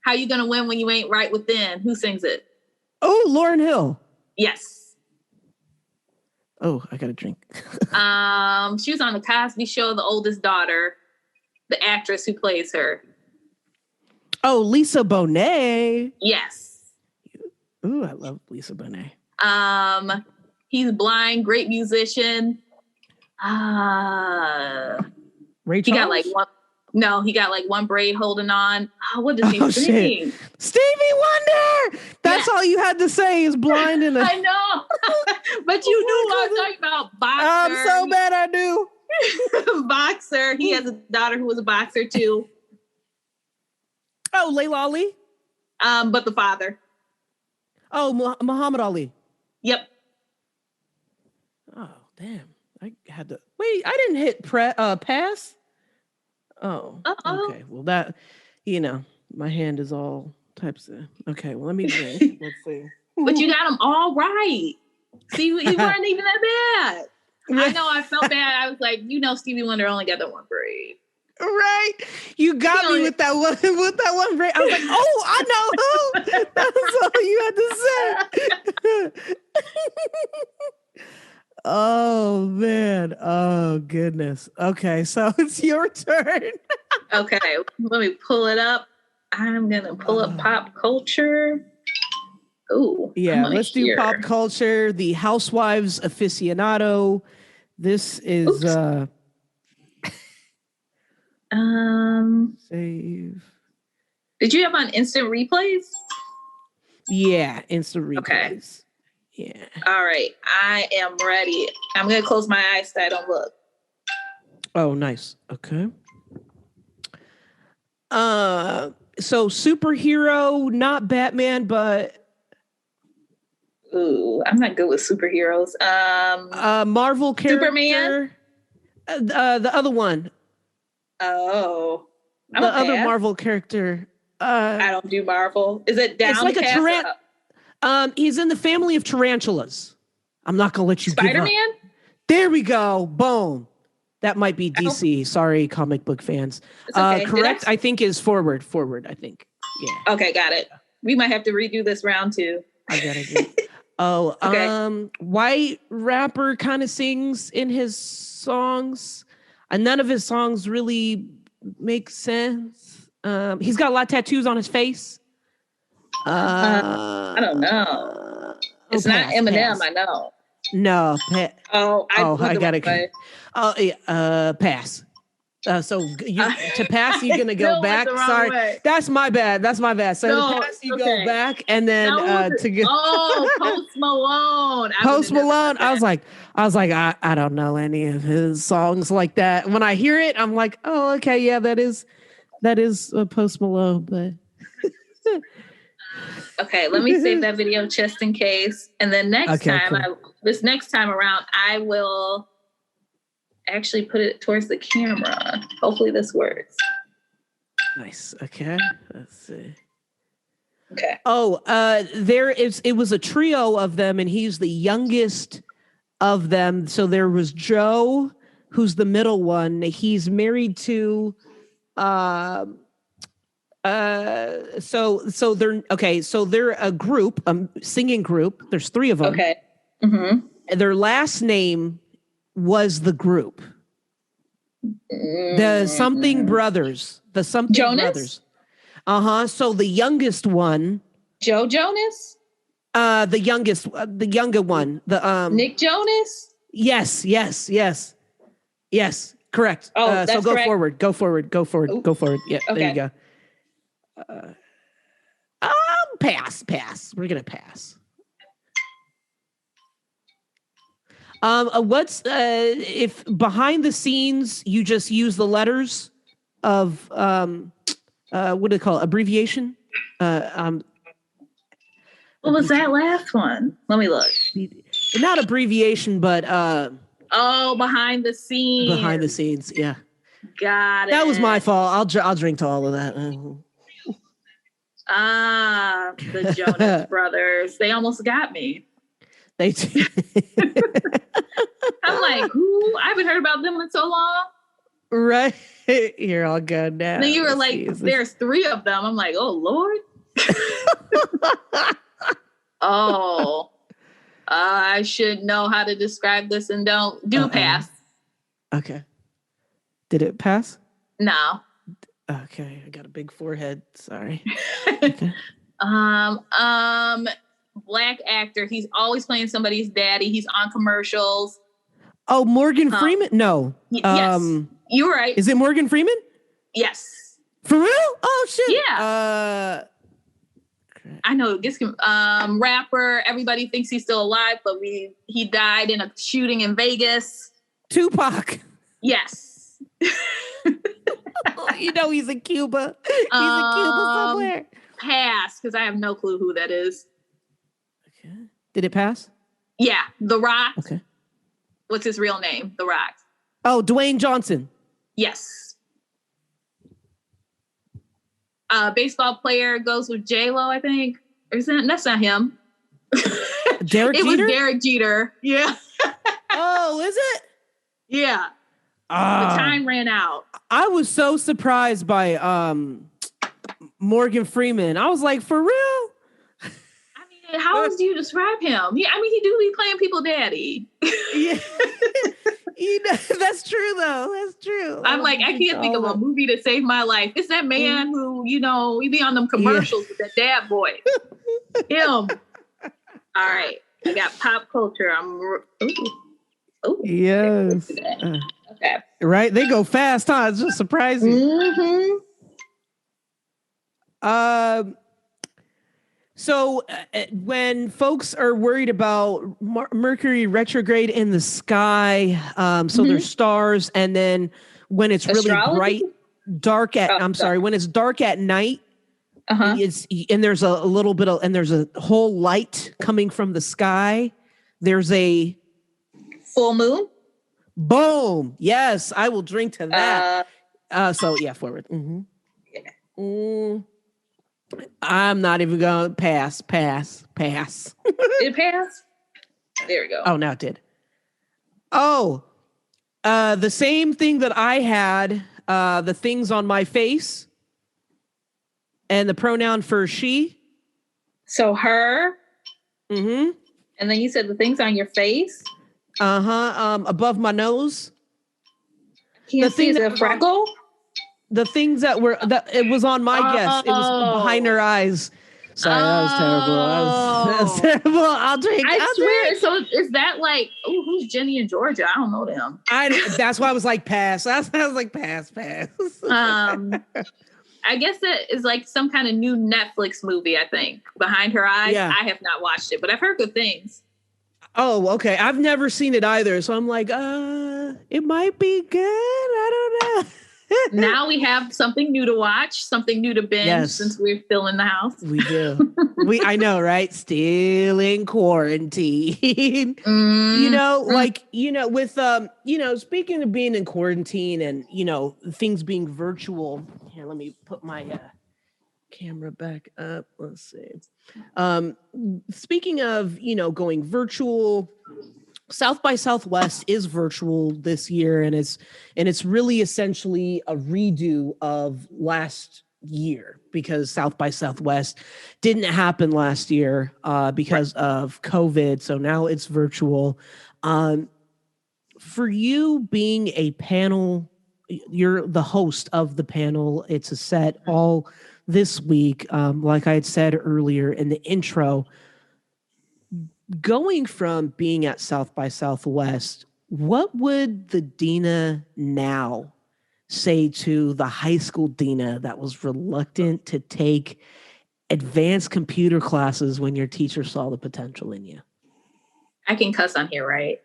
How you gonna win when you ain't right within? Who sings it? Oh, Lauryn Hill. Yes. Oh, I got a drink. She was on the Cosby Show, the oldest daughter, the actress who plays her. Oh, Lisa Bonet. Yes. Ooh, I love Lisa Bonet. He's blind, great musician. Ray Charles? He got one. No, he got one braid holding on. Oh, what does he sing? Stevie Wonder! That's all you had to say is blind and I know. But you knew I was talking about boxer. I'm so bad I do. Boxer. He has a daughter who was a boxer too. Oh, Layla Ali? But the father. Oh, Muhammad Ali. Yep. Oh, damn. I had to... Wait, I didn't hit pass? Oh, okay. Well, that, my hand is all types of... Okay, well, let me drink. Let's see. But you got them all right. See, you weren't even that bad. I know I felt bad. I was like, Stevie Wonder only got the one braid. Right. You got me with that one braid. I was like, oh, I know who. That's all you had to say. Oh man. Oh goodness. Okay, so it's your turn. Okay, let me pull it up. I'm gonna pull up pop culture. Ooh. Yeah, let's do pop culture. The Housewives aficionado. This is save. Did you have on instant replays? Yeah, instant replays. Okay. Yeah. All right. I am ready. I'm going to close my eyes so I don't look. Oh, nice. Okay. So superhero, not Batman, but... Ooh, I'm not good with superheroes. Marvel character. Superman? The other one. Oh. The other Marvel character. I don't do Marvel. Is it down? It's like he's in the family of tarantulas. I'm not gonna let you Spider-Man? give up. There we go. Boom. That might be DC. Sorry, comic book fans. Okay. Correct, I think is forward, I think. Yeah. Okay, got it. We might have to redo this round too. I gotta do. Oh, okay. White rapper kind of sings in his songs. And none of his songs really make sense. He's got a lot of tattoos on his face. I don't know. It's not Eminem, I know. No. I got it. Pass. To pass, you're gonna go back. Sorry, way. That's my bad. So to pass, you go back, and then to go. Post Malone. Post Malone. I was like, I don't know any of his songs like that. When I hear it, I'm like, oh, okay, yeah, that is Post Malone, but. Okay, let me save that video just in case, and then next time around, I will actually put it towards the camera. Hopefully this works. Nice. Okay. Let's see. Okay. Oh, it was a trio of them, and he's the youngest of them. So there was Joe, who's the middle one. He's married to so they're a group, singing group. There's three of them. Okay. Mm-hmm. Their last name was the group. The something brothers. The something Jonas? brothers. So the youngest one. Joe Jonas? The younger one. The Nick Jonas? Yes. Correct. Oh, so go correct. forward. Ooh. Go forward. Yeah, okay. There you go. Pass. We're gonna pass. What's if behind the scenes you just use the letters of what do they call it? Abbreviation? What was that last one? Let me look. Not abbreviation, but behind the scenes. Behind the scenes, yeah. Got it. That was my fault. I'll drink to all of that. The Jonas Brothers. They almost got me. They do. I'm like, who? I haven't heard about them in so long. Right. You're all good now. Then you were like, there's three of them. I'm like, oh, Lord. I should know how to describe this and don't do pass. Okay. Did it pass? No. Okay. I got a big forehead. Sorry. Okay. Black actor. He's always playing somebody's daddy. He's on commercials. Oh, Morgan Freeman? No. Yes. You were right. Is it Morgan Freeman? Yes. For real? Oh shit. Yeah. I know this rapper. Everybody thinks he's still alive, but he died in a shooting in Vegas. Tupac. Yes. You know he's in Cuba. He's in Cuba somewhere. Pass, because I have no clue who that is. Okay. Did it pass? Yeah, The Rock. Okay. What's his real name? The Rock. Oh, Dwayne Johnson. Yes. Baseball player goes with J-Lo, I think. Or that's not him. Derek Jeter? It was Derek Jeter. Yeah. Oh, is it? Yeah. The time ran out. I was so surprised by Morgan Freeman. I was like, for real? How else do you describe him? Yeah, he do be playing people daddy. Yeah. That's true though. That's true. I'm like, I can't think of a movie to save my life. It's that man who, he be on them commercials with that dad voice. Him. All right. I got pop culture. Yes. Okay. Right? They go fast, huh? It's just surprising. Mm-hmm. So when folks are worried about Mercury retrograde in the sky, so there's stars, and then when it's really bright, dark at when it's dark at night, and there's a little bit of, and there's a whole light coming from the sky. There's a full moon. Boom. Yes, I will drink to that. So yeah, forward. Mm-hmm. Yeah. I'm not even going to pass. Did it pass? There we go. Oh, now it did. Oh, the same thing that I had, the things on my face and the pronoun for she. So her. Mm-hmm. And then you said the things on your face. Above my nose. Can't see, is it a freckle? The things that it was on my guess. It was behind her eyes. Sorry, that was terrible. That was terrible. I'll drink. I swear. So is that like, who's Jenny and Georgia? I don't know them. That's why I was like, pass. I was like, pass. I guess it is like some kind of new Netflix movie, I think. Behind Her Eyes. Yeah. I have not watched it, but I've heard good things. Oh, okay. I've never seen it either. So I'm like, it might be good. I don't know. Now we have something new to watch, something new to binge since we're still in the house. We do. I know, right? Still in quarantine. With, speaking of being in quarantine and, things being virtual. Here, let me put my camera back up. Let's see. Speaking of, going virtual, South by Southwest is virtual this year, and it's really essentially a redo of last year because South by Southwest didn't happen last year because of COVID. So now it's virtual. For you being a panel, you're the host of the panel. It's a set all this week. Like I had said earlier in the intro, going from being at South by Southwest, what would the Deena now say to the high school Deena that was reluctant to take advanced computer classes when your teacher saw the potential in you? I can cuss on here, right?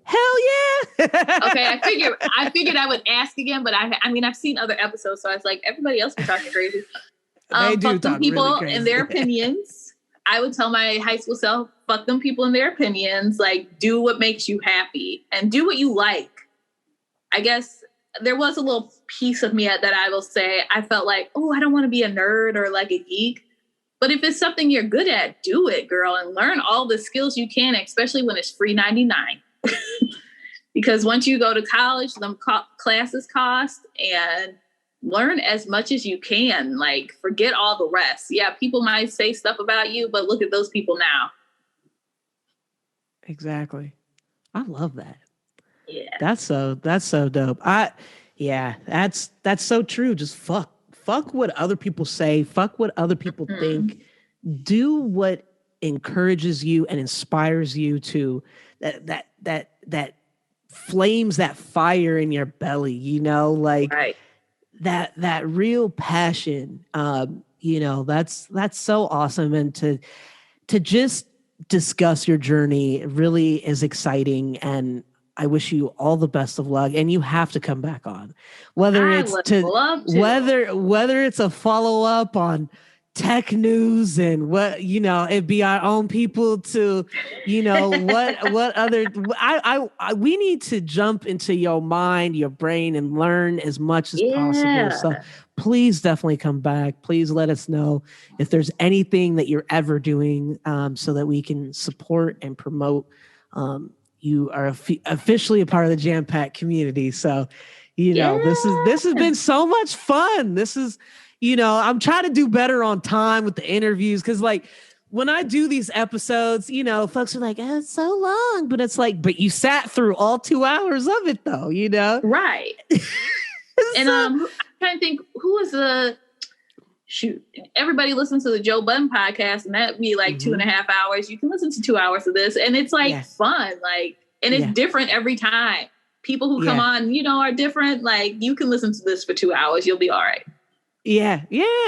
Hell yeah! Okay, I figured I would ask again, but I've seen other episodes, so I was like, everybody else was talking crazy. They do fuck them talk people really crazy. and their opinions. I would tell my high school self, fuck them people and their opinions. Like, do what makes you happy and do what you like. I guess there was a little piece of me that I will say, I felt like, I don't want to be a nerd or like a geek. But if it's something you're good at, do it, girl, and learn all the skills you can, especially when it's free $99. Because once you go to college, them classes cost, and learn as much as you can. Like, forget all the rest. Yeah, people might say stuff about you, but look at those people now. Exactly. I love that. Yeah. That's so dope. That's so true. Just fuck what other people say. Fuck what other people think. Do what encourages you and inspires you to that flames that fire in your belly, Right. that real passion. That's so awesome. And to just discuss your journey really is exciting, and I wish you all the best of luck. And you have to come back on, whether it's whether it's a follow up on tech news and it'd be our own people to, what other, we need to jump into your mind, your brain, and learn as much as possible. So please definitely come back. Please let us know if there's anything that you're ever doing, so that we can support and promote. You are officially a part of the JAMPACKED community. So, this has been so much fun. This is, I'm trying to do better on time with the interviews. Cause like when I do these episodes, folks are like, it's so long, but it's like, but you sat through all 2 hours of it though, Right. And I'm trying to think, who is everybody listens to the Joe Budden podcast, and that'd be like 2.5 hours. You can listen to 2 hours of this, and it's like fun, like, and it's different every time. People who come on, are different. Like, you can listen to this for 2 hours, you'll be all right. Yeah.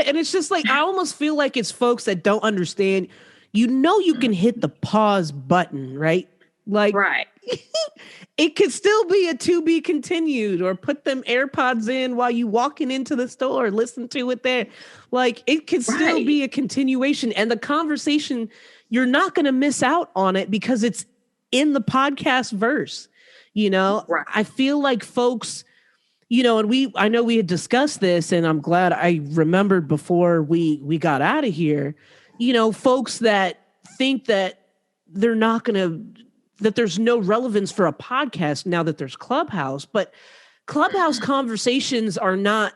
And it's just like, I almost feel like it's folks that don't understand, you can hit the pause button, right? Like, right. It could still be a to be continued, or put them AirPods in while you walking into the store, listen to it there. Like, it could still be a continuation, and the conversation, you're not going to miss out on it because it's in the podcast verse. You know, Right. I feel like folks, you know, and I know we had discussed this, and I'm glad I remembered before we got out of here, you know, folks that think that they're not going to, that there's no relevance for a podcast now that there's Clubhouse, but Clubhouse conversations are not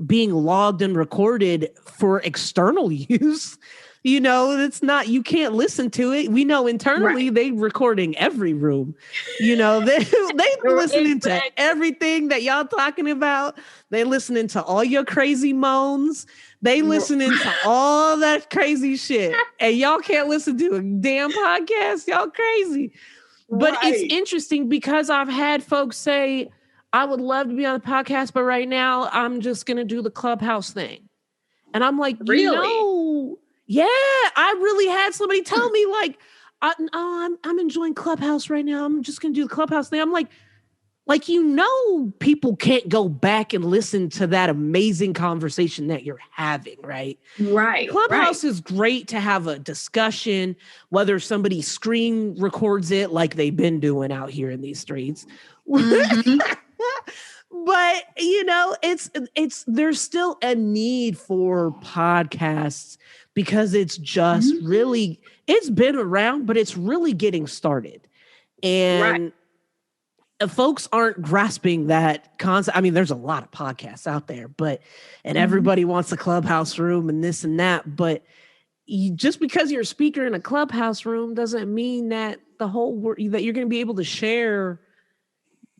being logged and recorded for external use. You know, it's not, you can't listen to it. We know internally they recording every room. You know, they listening to everything that y'all talking about. They listening to all your crazy moans. They listening to all that crazy shit. And y'all can't listen to a damn podcast. Y'all crazy. But it's interesting because I've had folks say, I would love to be on the podcast, but right now I'm just going to do the Clubhouse thing. And I'm like, you know, yeah, I really had somebody tell me like, I'm enjoying Clubhouse right now. I'm just going to do the Clubhouse thing. I'm like, you know, people can't go back and listen to that amazing conversation that you're having, right? Right. Clubhouse is great to have a discussion, whether somebody screen records it like they've been doing out here in these streets. Mm-hmm. But, you know, there's still a need for podcasts because it's just really, it's been around, but it's really getting started. And folks aren't grasping that concept. I mean, there's a lot of podcasts out there, and everybody wants a Clubhouse room and this and that. But just because you're a speaker in a Clubhouse room doesn't mean that that you're going to be able to share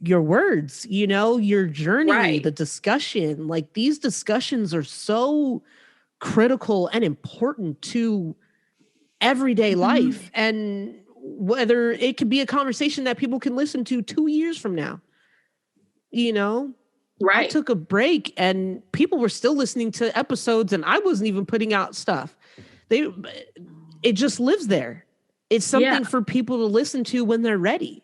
your words, you know, your journey, the discussion. Like, these discussions are so critical and important to everyday life. And whether it could be a conversation that people can listen to 2 years from now, you know, I took a break and people were still listening to episodes and I wasn't even putting out stuff. It just lives there. It's something for people to listen to when they're ready.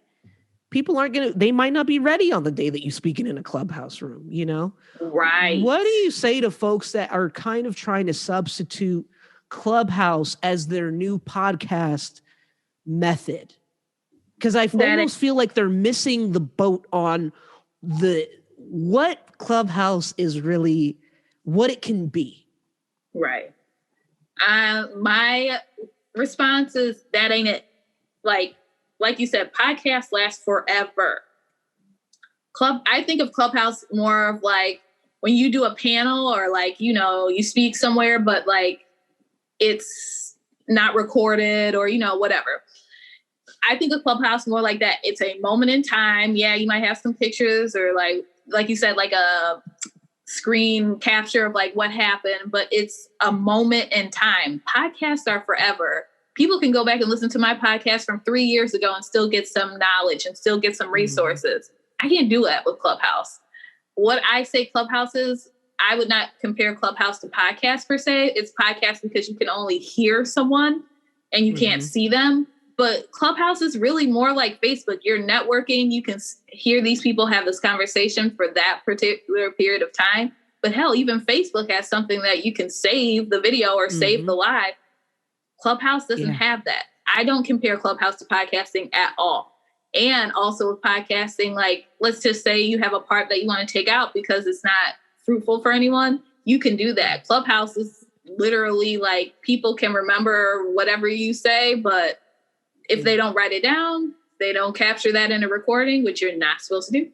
People they might not be ready on the day that you're speaking in a Clubhouse room, you know? Right. What do you say to folks that are kind of trying to substitute Clubhouse as their new podcast method? Because I almost feel like they're missing the boat on what Clubhouse is really, what it can be. Right. My response is that ain't it. Like you said, podcasts last forever. I think of Clubhouse more of like when you do a panel or like, you know, you speak somewhere, but like it's not recorded or, you know, whatever. I think of Clubhouse more like that. It's a moment in time. Yeah, you might have some pictures or like you said, like a screen capture of like what happened, but it's a moment in time. Podcasts are forever. People can go back and listen to my podcast from 3 years ago and still get some knowledge and still get some resources. I can't do that with Clubhouse. What I say Clubhouse is, I would not compare Clubhouse to podcast per se. It's podcast because you can only hear someone and you can't see them. But Clubhouse is really more like Facebook. You're networking. You can hear these people have this conversation for that particular period of time. But hell, even Facebook has something that you can save the video or save the live. Clubhouse doesn't have that. I don't compare Clubhouse to podcasting at all. And also with podcasting, like, let's just say you have a part that you want to take out because it's not fruitful for anyone. You can do that. Clubhouse is literally like people can remember whatever you say, but if they don't write it down, they don't capture that in a recording, which you're not supposed to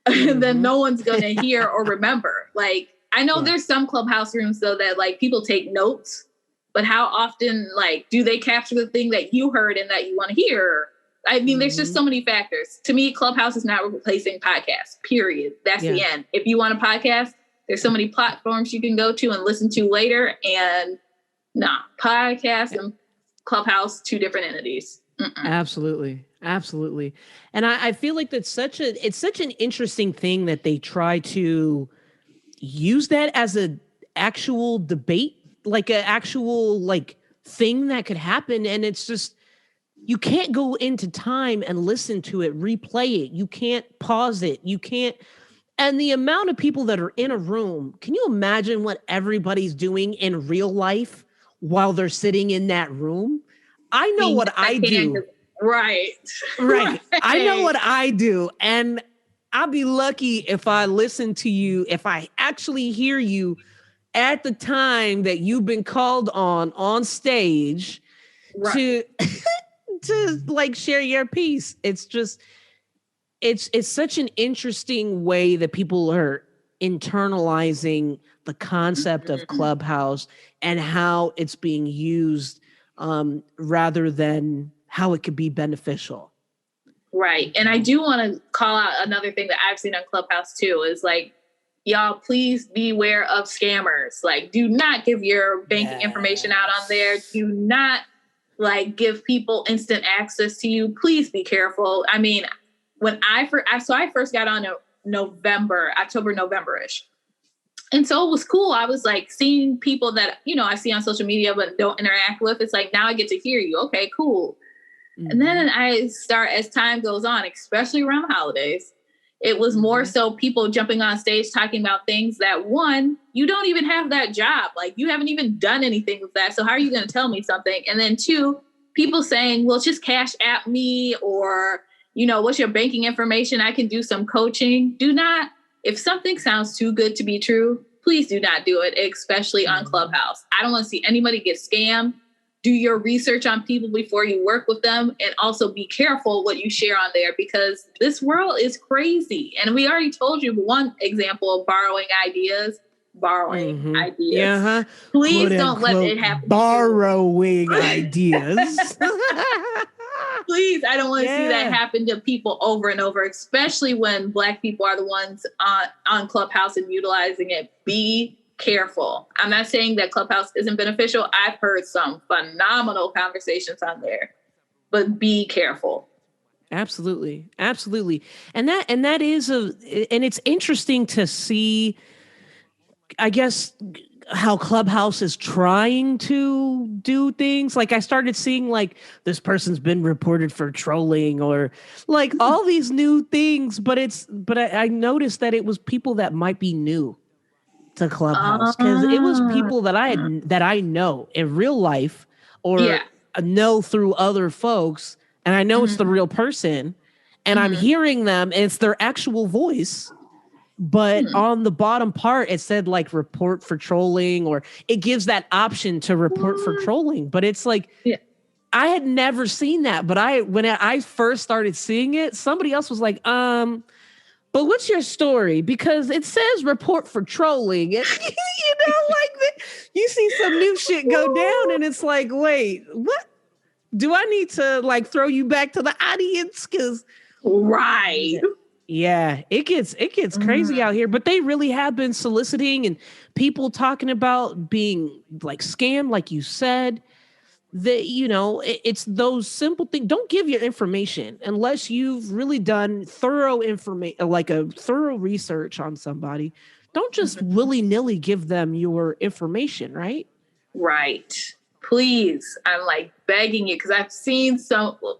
do, then no one's going to hear or remember. Like, I know there's some Clubhouse rooms though that like people take notes. But how often, like, do they capture the thing that you heard and that you want to hear? I mean, there's just so many factors. To me, Clubhouse is not replacing podcasts, period. That's the end. If you want a podcast, there's so many platforms you can go to and listen to later. And podcast and Clubhouse, two different entities. Absolutely. Absolutely. And I feel like it's such an interesting thing that they try to use that as an actual debate, like an actual like thing that could happen. And it's just, you can't go into time and listen to it, replay it. You can't pause it. You can't. And the amount of people that are in a room, can you imagine what everybody's doing in real life while they're sitting in that room? I know what I do Right. Right. I know what I do. And I'll be lucky if I listen to you, if I actually hear you at the time that you've been called on stage to to like share your piece. It's just it's such an interesting way that people are internalizing the concept of Clubhouse and how it's being used rather than how it could be beneficial. Right. And I do want to call out another thing that I've seen on Clubhouse too is like, y'all, please beware of scammers. Like, do not give your banking information out on there. Do not like give people instant access to you. Please be careful. I mean, when I first got on October, November-ish. And so it was cool. I was like seeing people that, you know, I see on social media, but don't interact with. It's like, now I get to hear you. Okay, cool. And then I start, as time goes on, especially around the holidays, it was more so people jumping on stage talking about things that, one, you don't even have that job. Like, you haven't even done anything with that. So how are you going to tell me something? And then two, people saying, well, just cash app me, or, you know, what's your banking information? I can do some coaching. Do not, if something sounds too good to be true, please do not do it, especially on Clubhouse. I don't want to see anybody get scammed. Do your research on people before you work with them, and also be careful what you share on there, because this world is crazy. And we already told you one example of borrowing ideas. Yeah, Please don't let it happen. Borrowing ideas. Please, I don't want to see that happen to people over and over, especially when Black people are the ones on Clubhouse and utilizing it. Be careful. I'm not saying that Clubhouse isn't beneficial. I've heard some phenomenal conversations on there, but be careful. Absolutely. Absolutely. And that is and it's interesting to see, I guess, how Clubhouse is trying to do things. Like, I started seeing like, this person's been reported for trolling, or like all these new things, but I noticed that it was people that might be new to Clubhouse, because it was people that I know in real life, or know through other folks, and I know it's the real person, and I'm hearing them, and it's their actual voice, but on the bottom part it said like report for trolling, or it gives that option to report for trolling, but it's like I had never seen that, but when I first started seeing it, somebody else was like, but what's your story? Because it says report for trolling. And, you know, like you see some new shit go down, and it's like, wait, what? Do I need to like throw you back to the audience? Because it gets crazy out here. But they really have been soliciting, and people talking about being like scammed, like you said. That, you know, it's those simple things. Don't give your information unless you've really done thorough research on somebody. Don't just willy-nilly give them your information, right? Right. Please. I'm like begging you, because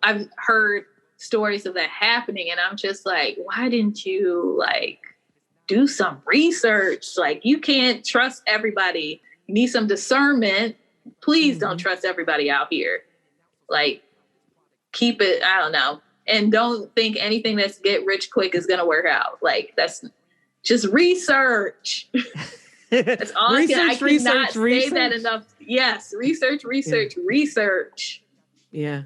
I've heard stories of that happening, and I'm just like, why didn't you like do some research? Like, you can't trust everybody. You need some discernment. Please don't trust everybody out here. Like, keep it, I don't know. And don't think anything that's get rich quick is going to work out. Like, that's just research. That's all I cannot say that enough. Yes. Research. Yeah.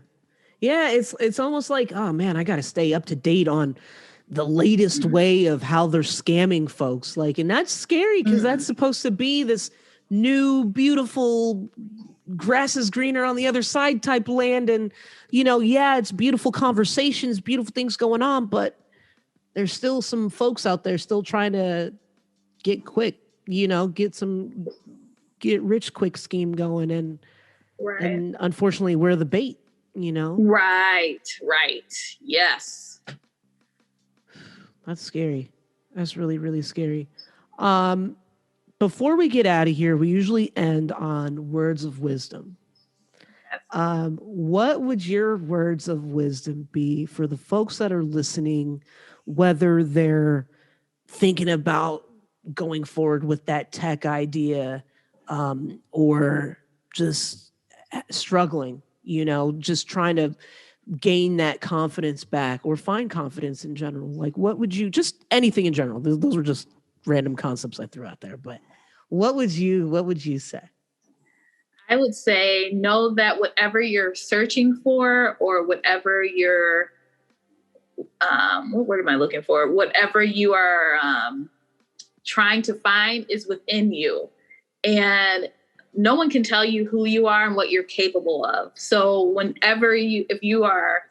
Yeah. It's almost like, oh man, I got to stay up to date on the latest way of how they're scamming folks. Like, and that's scary, because that's supposed to be this new, beautiful, grass is greener on the other side type land. And, you know, it's beautiful conversations, beautiful things going on, but there's still some folks out there still trying to get quick, you know, get rich quick scheme going. And unfortunately, we're the bait, you know? Right. Yes. That's scary. That's really, really scary. Before we get out of here, we usually end on words of wisdom. What would your words of wisdom be for the folks that are listening, whether they're thinking about going forward with that tech idea, or just struggling, you know, just trying to gain that confidence back or find confidence in general? Like, what would you, just anything in general? Those were just random concepts I threw out there, but what would you say? I would say know that whatever you're searching for, or whatever you're, what word am I looking for? Whatever you are trying to find is within you. And no one can tell you who you are and what you're capable of. So if you are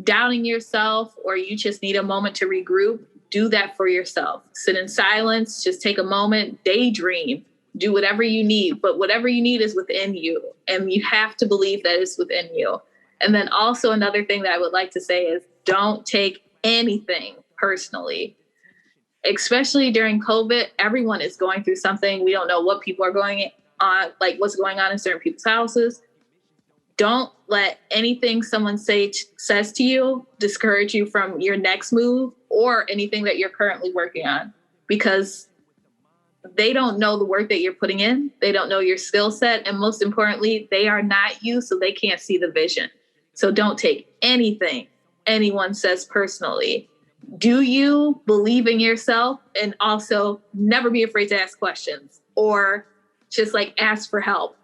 doubting yourself, or you just need a moment to regroup, do that for yourself. Sit in silence, just take a moment, daydream, do whatever you need. But whatever you need is within you, and you have to believe that it's within you. And then also another thing that I would like to say is don't take anything personally. Especially during COVID, everyone is going through something. We don't know what people are going on, like what's going on in certain people's houses. Don't let anything someone says to you discourage you from your next move or anything that you're currently working on, because they don't know the work that you're putting in. They don't know your skill set. And most importantly, they are not you, so they can't see the vision. So don't take anything anyone says personally. Do you believe in yourself? And also never be afraid to ask questions, or just like ask for help.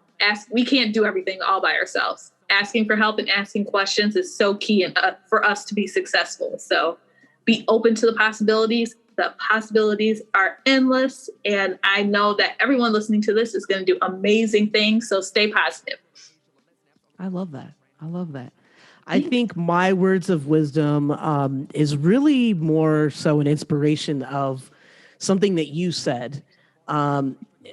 We can't do everything all by ourselves. Asking for help and asking questions is so key for us to be successful. So be open to the possibilities. The possibilities are endless. And I know that everyone listening to this is going to do amazing things. So stay positive. I love that. I think my words of wisdom is really more so an inspiration of something that you said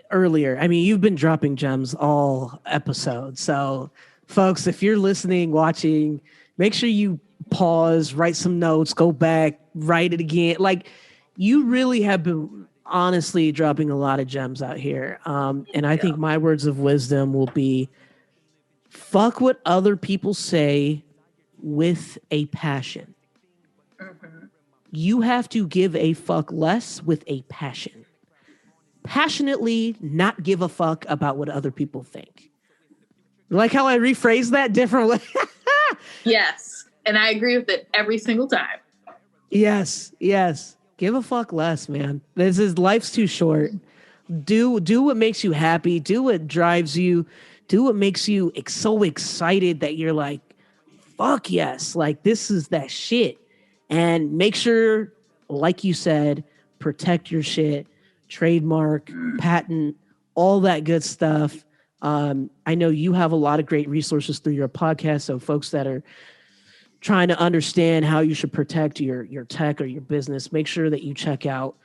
earlier. I mean, you've been dropping gems all episode. So folks, if you're listening, watching, make sure you pause, write some notes, go back, write it again. Like, you really have been honestly dropping a lot of gems out here. And I think my words of wisdom will be, fuck what other people say with a passion. Mm-hmm. You have to give a fuck less with a passion. Passionately not give a fuck about what other people think. Like how I rephrase that differently? Yes. And I agree with it every single time. Yes. Give a fuck less, man. Life's too short. Do what makes you happy. Do what drives you. Do what makes you so excited that you're like, fuck yes. Like, this is that shit. And make sure, like you said, protect your shit. Trademark, patent, all that good stuff. I know you have a lot of great resources through your podcast. So folks that are trying to understand how you should protect your tech or your business, make sure that you check out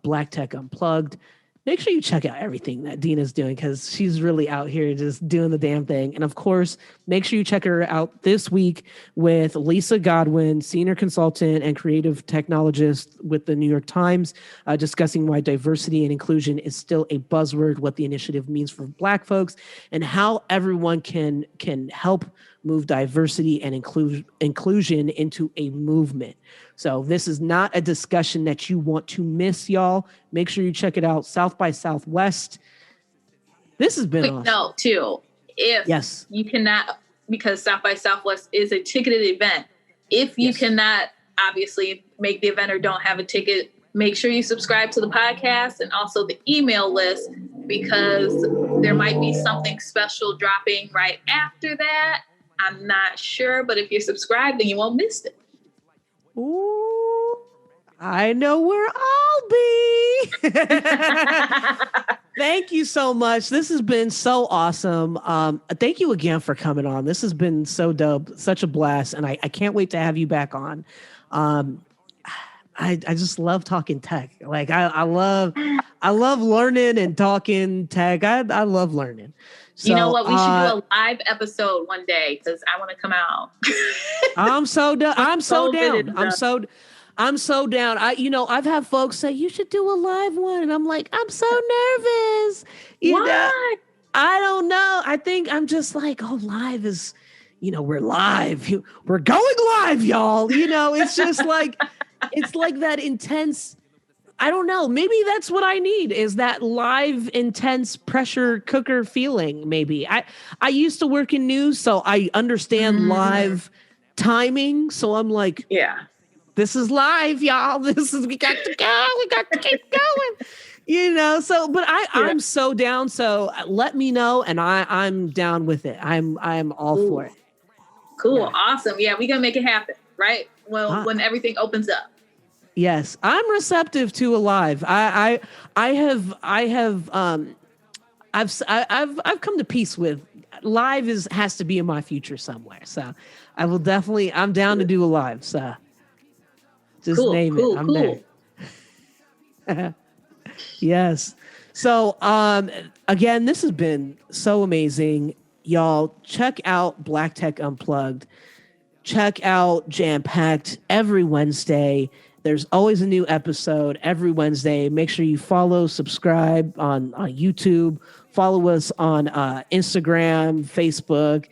Black Tech Unplugged. Make sure you check out everything that Deena's doing, because she's really out here just doing the damn thing. And of course, make sure you check her out this week with Lisa Godwin, senior consultant and creative technologist with the New York Times, discussing why diversity and inclusion is still a buzzword, what the initiative means for Black folks, and how everyone can help move diversity and inclusion into a movement. So this is not a discussion that you want to miss, y'all. Make sure you check it out. South by Southwest. This has been awesome. No, too. If you cannot, because South by Southwest is a ticketed event. If you cannot obviously make the event or don't have a ticket, make sure you subscribe to the podcast and also the email list, because there might be something special dropping right after that. I'm not sure, but if you're subscribed, then you won't miss it. Ooh, I know where I'll be. Thank you so much. This has been so awesome. Thank you again for coming on. This has been so dope, such a blast, and I can't wait to have you back on. I just love talking tech. Like I love learning and talking tech. I love learning. So, you know what? We should do a live episode one day, because I want to come out. I'm so down. I'm so down. I've had folks say you should do a live one, and I'm like, I'm so nervous. Why? I don't know. I think I'm just like, oh, live is, we're live. We're going live, y'all. It's just like, it's like that intense. I don't know. Maybe that's what I need, is that live, intense pressure cooker feeling. Maybe I used to work in news, so I understand live timing. So I'm like, Yeah. this is live, y'all. We got to go. We got to keep going. You know, so but I'm so down. So let me know, and I'm down with it. I'm all for it. Cool, Yeah. awesome. Yeah, we gonna make it happen, right? Well, when everything opens up. Yes, I'm receptive to a live. I've come to peace with live has to be in my future somewhere. So I will definitely. I'm down to do a live. So just name it. I'm there. Yes. So, again, this has been so amazing. Y'all check out Black Tech Unplugged. Check out JAMPACKED every Wednesday. There's always a new episode every Wednesday. Make sure you follow, subscribe on YouTube. Follow us on Instagram, Facebook.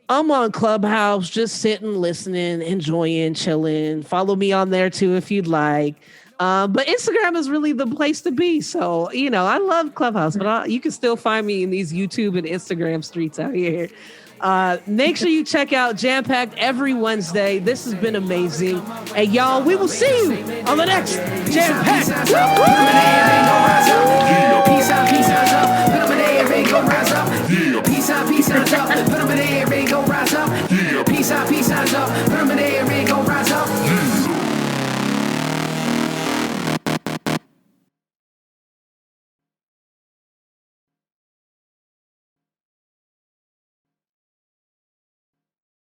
I'm on Clubhouse, just sitting, listening, enjoying, chilling. Follow me on there too if you'd like. But Instagram is really the place to be. So, you know, I love Clubhouse, but you can still find me in these YouTube and Instagram streets out here. Make sure you check out JAMPACKED every Wednesday. This has been amazing. And y'all, we will see you on the next JAMPACKED. Peace out, peace out.